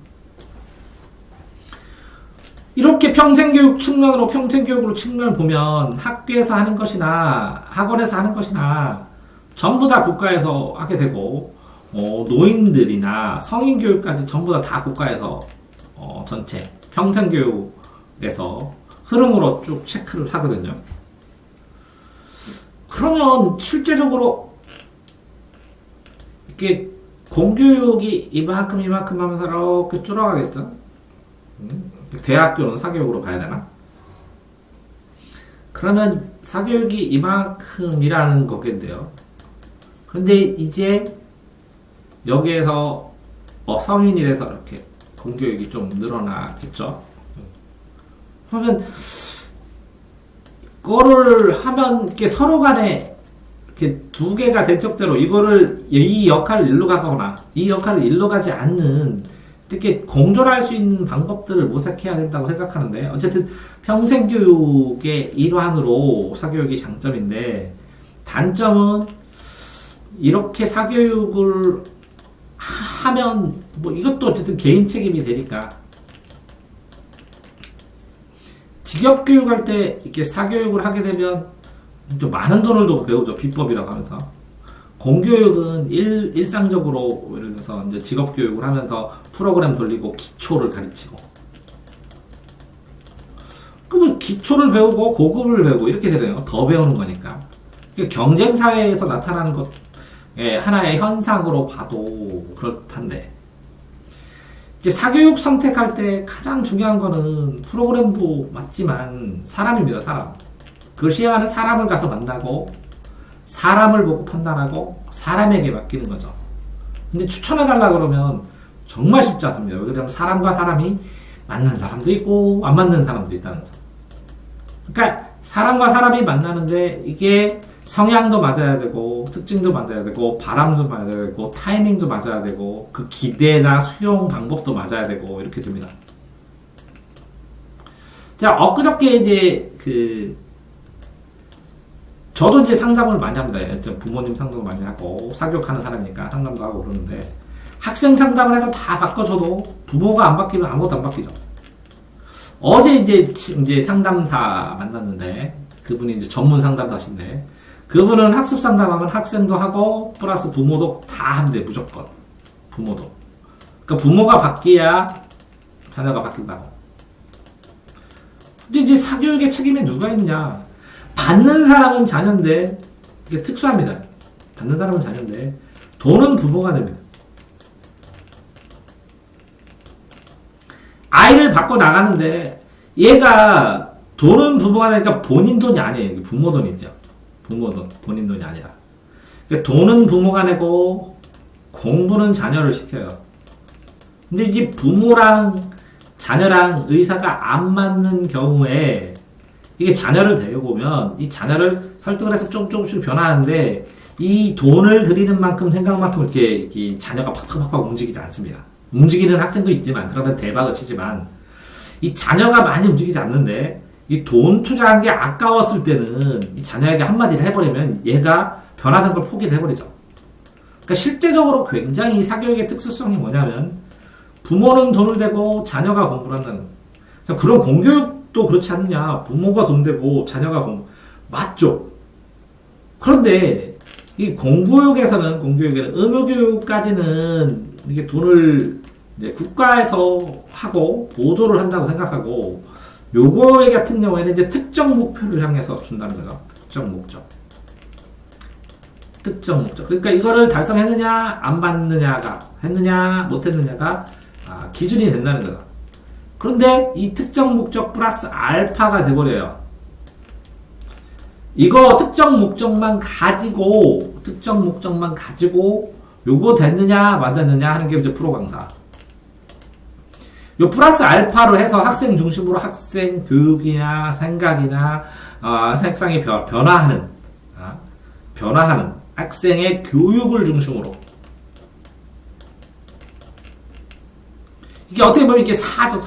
이렇게 평생교육으로 측면을 보면 학교에서 하는 것이나 학원에서 하는 것이나 전부 다 국가에서 하게 되고 노인들이나 성인교육까지 전부 다 국가에서 전체 평생교육에서 흐름으로 쭉 체크를 하거든요. 그러면 실제적으로 이렇게 공교육이 이만큼 하면서 이렇게 줄어가겠죠. 대학교는 사교육으로 가야 되나? 그러면 사교육이 이만큼이라는 거겠는데요. 그런데 이제 여기에서 성인이 돼서 이렇게 공교육이 좀 늘어나겠죠. 그러면 그거를 하면 이렇게 서로 간에 이렇게 두 개가 대척대로 이 역할을 일로 가거나 이 역할을 일로 가지 않는 이렇게 공존할 수 있는 방법들을 모색해야 된다고 생각하는데, 어쨌든 평생교육의 일환으로 사교육이 장점인데, 단점은 이렇게 사교육을 하면 이것도 어쨌든 개인 책임이 되니까 직업교육할 때 이렇게 사교육을 하게 되면 좀 많은 돈을 더 배우죠. 비법이라고 하면서. 공교육은 일상적으로 예를 들어서 이제 직업교육을 하면서 프로그램 돌리고 기초를 가르치고, 그러면 기초를 배우고 고급을 배우고 이렇게 되네요. 더 배우는 거니까. 경쟁 사회에서 나타나는 것 하나의 현상으로 봐도 그렇단데, 이제 사교육 선택할 때 가장 중요한 거는 프로그램도 맞지만 사람입니다. 사람. 그걸 시행하는 사람을 가서 만나고 사람을 보고 판단하고 사람에게 맡기는 거죠. 근데 추천해달라 그러면 정말 쉽지 않습니다. 왜냐하면 사람과 사람이 맞는 사람도 있고 안 맞는 사람도 있다는 거죠. 그러니까 사람과 사람이 만나는데 이게 성향도 맞아야 되고 특징도 맞아야 되고 바람도 맞아야 되고 타이밍도 맞아야 되고 그 기대나 수용 방법도 맞아야 되고 이렇게 됩니다. 자, 엊그저께 이제 저도 이제 상담을 많이 합니다. 부모님 상담을 많이 하고 사교육하는 사람이니까 상담도 하고 그러는데, 학생 상담을 해서 다 바꿔줘도 부모가 안 바뀌면 아무것도 안 바뀌죠. 어제 이제 상담사 만났는데, 그분이 이제 전문 상담사신데, 그분은 학습 상담하면 학생도 하고 플러스 부모도 다 한대. 무조건 부모도. 그러니까 부모가 바뀌어야 자녀가 바뀐다고. 근데 이제 사교육의 책임에 누가 있냐? 받는 사람은 자녀인데, 이게 특수합니다. 받는 사람은 자녀인데 돈은 부모가 됩니다. 아이를 갖고 나가는데 얘가 돈은 부모가 되니까 본인 돈이 아니에요. 부모 돈이죠. 부모 돈, 본인 돈이 아니라. 그러니까 돈은 부모가 내고 공부는 자녀를 시켜요. 근데 이제 부모랑 자녀랑 의사가 안 맞는 경우에 이게 자녀를 데리고 오면 이 자녀를 설득을 해서 조금씩 변화하는데 이 돈을 들이는 만큼 생각만큼 이렇게 자녀가 팍팍팍 움직이지 않습니다. 움직이는 학생도 있지만 그러면 대박을 치지만 이 자녀가 많이 움직이지 않는데 이 돈 투자한 게 아까웠을 때는 이 자녀에게 한마디를 해버리면 얘가 변하는 걸 포기를 해버리죠. 그러니까 실제적으로 굉장히 이 사교육의 특수성이 뭐냐면 부모는 돈을 대고 자녀가 공부를 한다는 거예요. 그런 공교육도 그렇지 않느냐. 부모가 돈 대고 자녀가 공부. 맞죠. 그런데 이 공교육에는 의무교육까지는 이게 돈을 이제 국가에서 하고 보조를 한다고 생각하고 요거에 같은 경우에는 이제 특정 목표를 향해서 준다는 거죠. 특정 목적. 그러니까 이거를 달성했느냐, 안 받느냐가, 했느냐, 못했느냐가 기준이 된다는 거죠. 그런데 이 특정 목적 플러스 알파가 돼버려요. 이거 특정 목적만 가지고 요거 됐느냐, 맞았느냐 하는 게 이제 프로 강사. 요 플러스 알파로 해서 학생 중심으로 학생 교육이나 생각이나 색상이 변화하는 학생의 교육을 중심으로 이게 어떻게 보면 이게 사죠.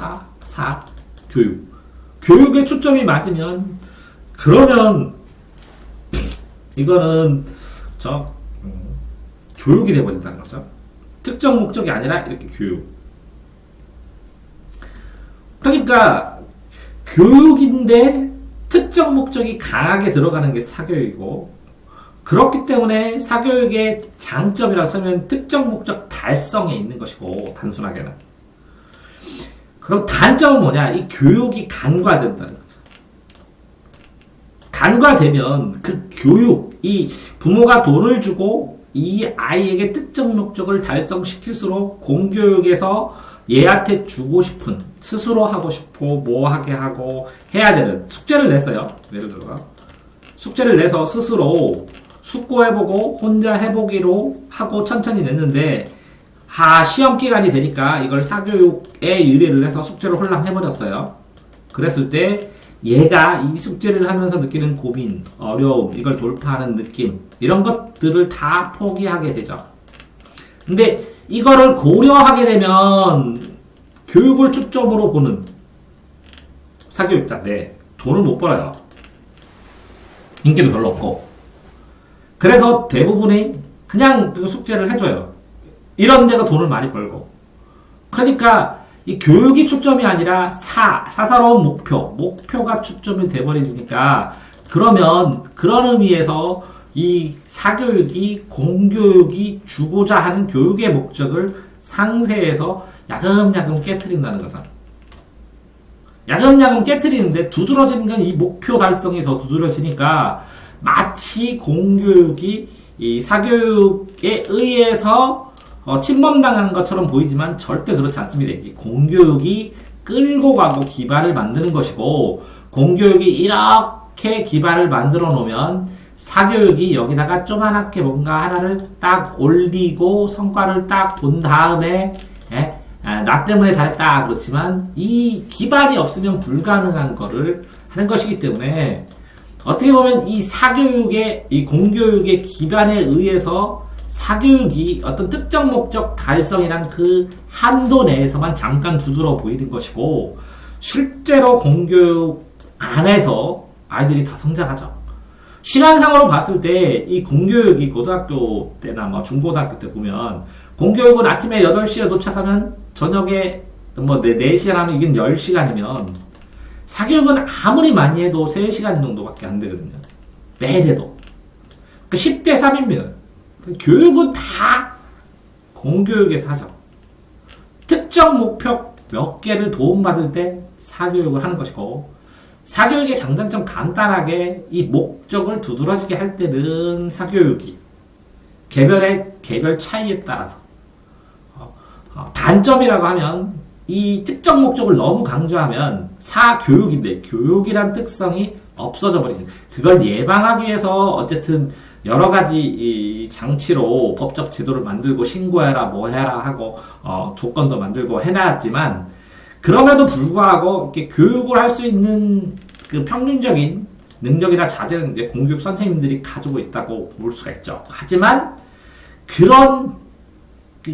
교육에 초점이 맞으면 그러면 이거는 교육이 되어버린다는 거죠. 특정 목적이 아니라 이렇게 교육. 그러니까 교육인데 특정 목적이 강하게 들어가는 게 사교육이고 그렇기 때문에 사교육의 장점이라고 하면 특정 목적 달성에 있는 것이고 단순하게는. 그럼 단점은 뭐냐? 이 교육이 간과된다는 거죠. 간과되면 그 교육, 이 부모가 돈을 주고 이 아이에게 특정 목적을 달성시킬수록 공교육에서 얘한테 주고 싶은, 스스로 하고 싶고, 뭐 하게 하고, 해야 되는, 숙제를 냈어요. 예를 들어서. 숙제를 내서 스스로 숙고해보고, 혼자 해보기로 하고 천천히 냈는데, 시험 기간이 되니까 이걸 사교육에 의뢰를 해서 숙제를 홀랑 해버렸어요. 그랬을 때, 얘가 이 숙제를 하면서 느끼는 고민, 어려움, 이걸 돌파하는 느낌, 이런 것들을 다 포기하게 되죠. 근데 이거를 고려하게 되면 교육을 초점으로 보는 사교육자인데 돈을 못 벌어요. 인기도 별로 없고. 그래서 대부분이 그냥 그 숙제를 해줘요. 이런 데가 돈을 많이 벌고. 그러니까 이 교육이 초점이 아니라 사사로운 목표가 초점이 돼버리니까 그러면 그런 의미에서 이 사교육이 공교육이 주고자 하는 교육의 목적을 상세해서 야금야금 깨트린다는 거죠. 야금야금 깨트리는데 두드러지는 건 이 목표 달성이 더 두드러지니까 마치 공교육이 이 사교육에 의해서 침범당한 것처럼 보이지만 절대 그렇지 않습니다. 이 공교육이 끌고 가고 기반을 만드는 것이고 공교육이 이렇게 기반을 만들어 놓으면 사교육이 여기다가 조그맣게 뭔가 하나를 딱 올리고 성과를 딱 본 다음에 나 때문에 잘했다 그렇지만 이 기반이 없으면 불가능한 거를 하는 것이기 때문에 어떻게 보면 이 사교육의 이 공교육의 기반에 의해서 사교육이 어떤 특정 목적 달성이란 그 한도 내에서만 잠깐 두드러 보이는 것이고 실제로 공교육 안에서 아이들이 다 성장하죠. 시간상으로 봤을 때 이 공교육이 고등학교 때나 뭐 중고등학교 때 보면 공교육은 아침에 8시에 도착하면 저녁에 뭐 4시간 하면 이게 10시간이면 사교육은 아무리 많이 해도 3시간 정도밖에 안 되거든요. 매일 해도. 그러니까 10대 3입니다. 교육은 다 공교육에서 하죠. 특정 목표 몇 개를 도움받을 때 사교육을 하는 것이고 사교육의 장단점 간단하게 이 목적을 두드러지게 할 때는 사교육이 개별 차이에 따라서 단점이라고 하면 이 특정 목적을 너무 강조하면 사교육인데 교육이란 특성이 없어져 버리는, 그걸 예방하기 위해서 어쨌든 여러 가지 이 장치로 법적 제도를 만들고 신고해라 뭐 해라 하고 조건도 만들고 해놨지만, 그럼에도 불구하고 이렇게 교육을 할 수 있는 그 평균적인 능력이나 자질은 이제 공교육 선생님들이 가지고 있다고 볼 수가 있죠. 하지만 그런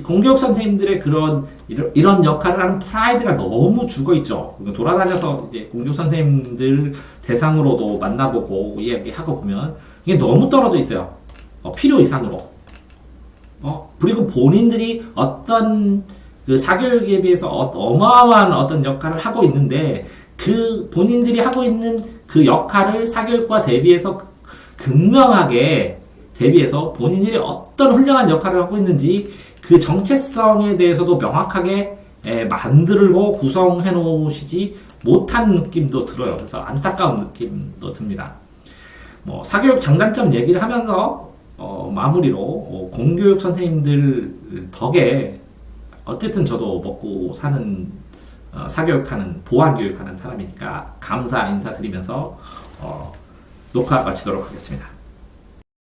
공교육 선생님들의 그런 이런 역할을 하는 프라이드가 너무 죽어 있죠. 돌아다녀서 이제 공교육 선생님들 대상으로도 만나보고 이야기하고 보면 이게 너무 떨어져 있어요. 필요 이상으로. 그리고 본인들이 어떤 그 사교육에 비해서 어마어마한 어떤 역할을 하고 있는데, 그 본인들이 하고 있는 그 역할을 사교육과 대비해서 극명하게 대비해서 본인들이 어떤 훌륭한 역할을 하고 있는지 그 정체성에 대해서도 명확하게 만들고 구성해 놓으시지 못한 느낌도 들어요. 그래서 안타까운 느낌도 듭니다. 뭐 사교육 장단점 얘기를 하면서 마무리로 공교육 선생님들 덕에 어쨌든 저도 먹고 사는 사교육하는 보안교육하는 사람이니까 감사 인사드리면서 녹화 마치도록 하겠습니다.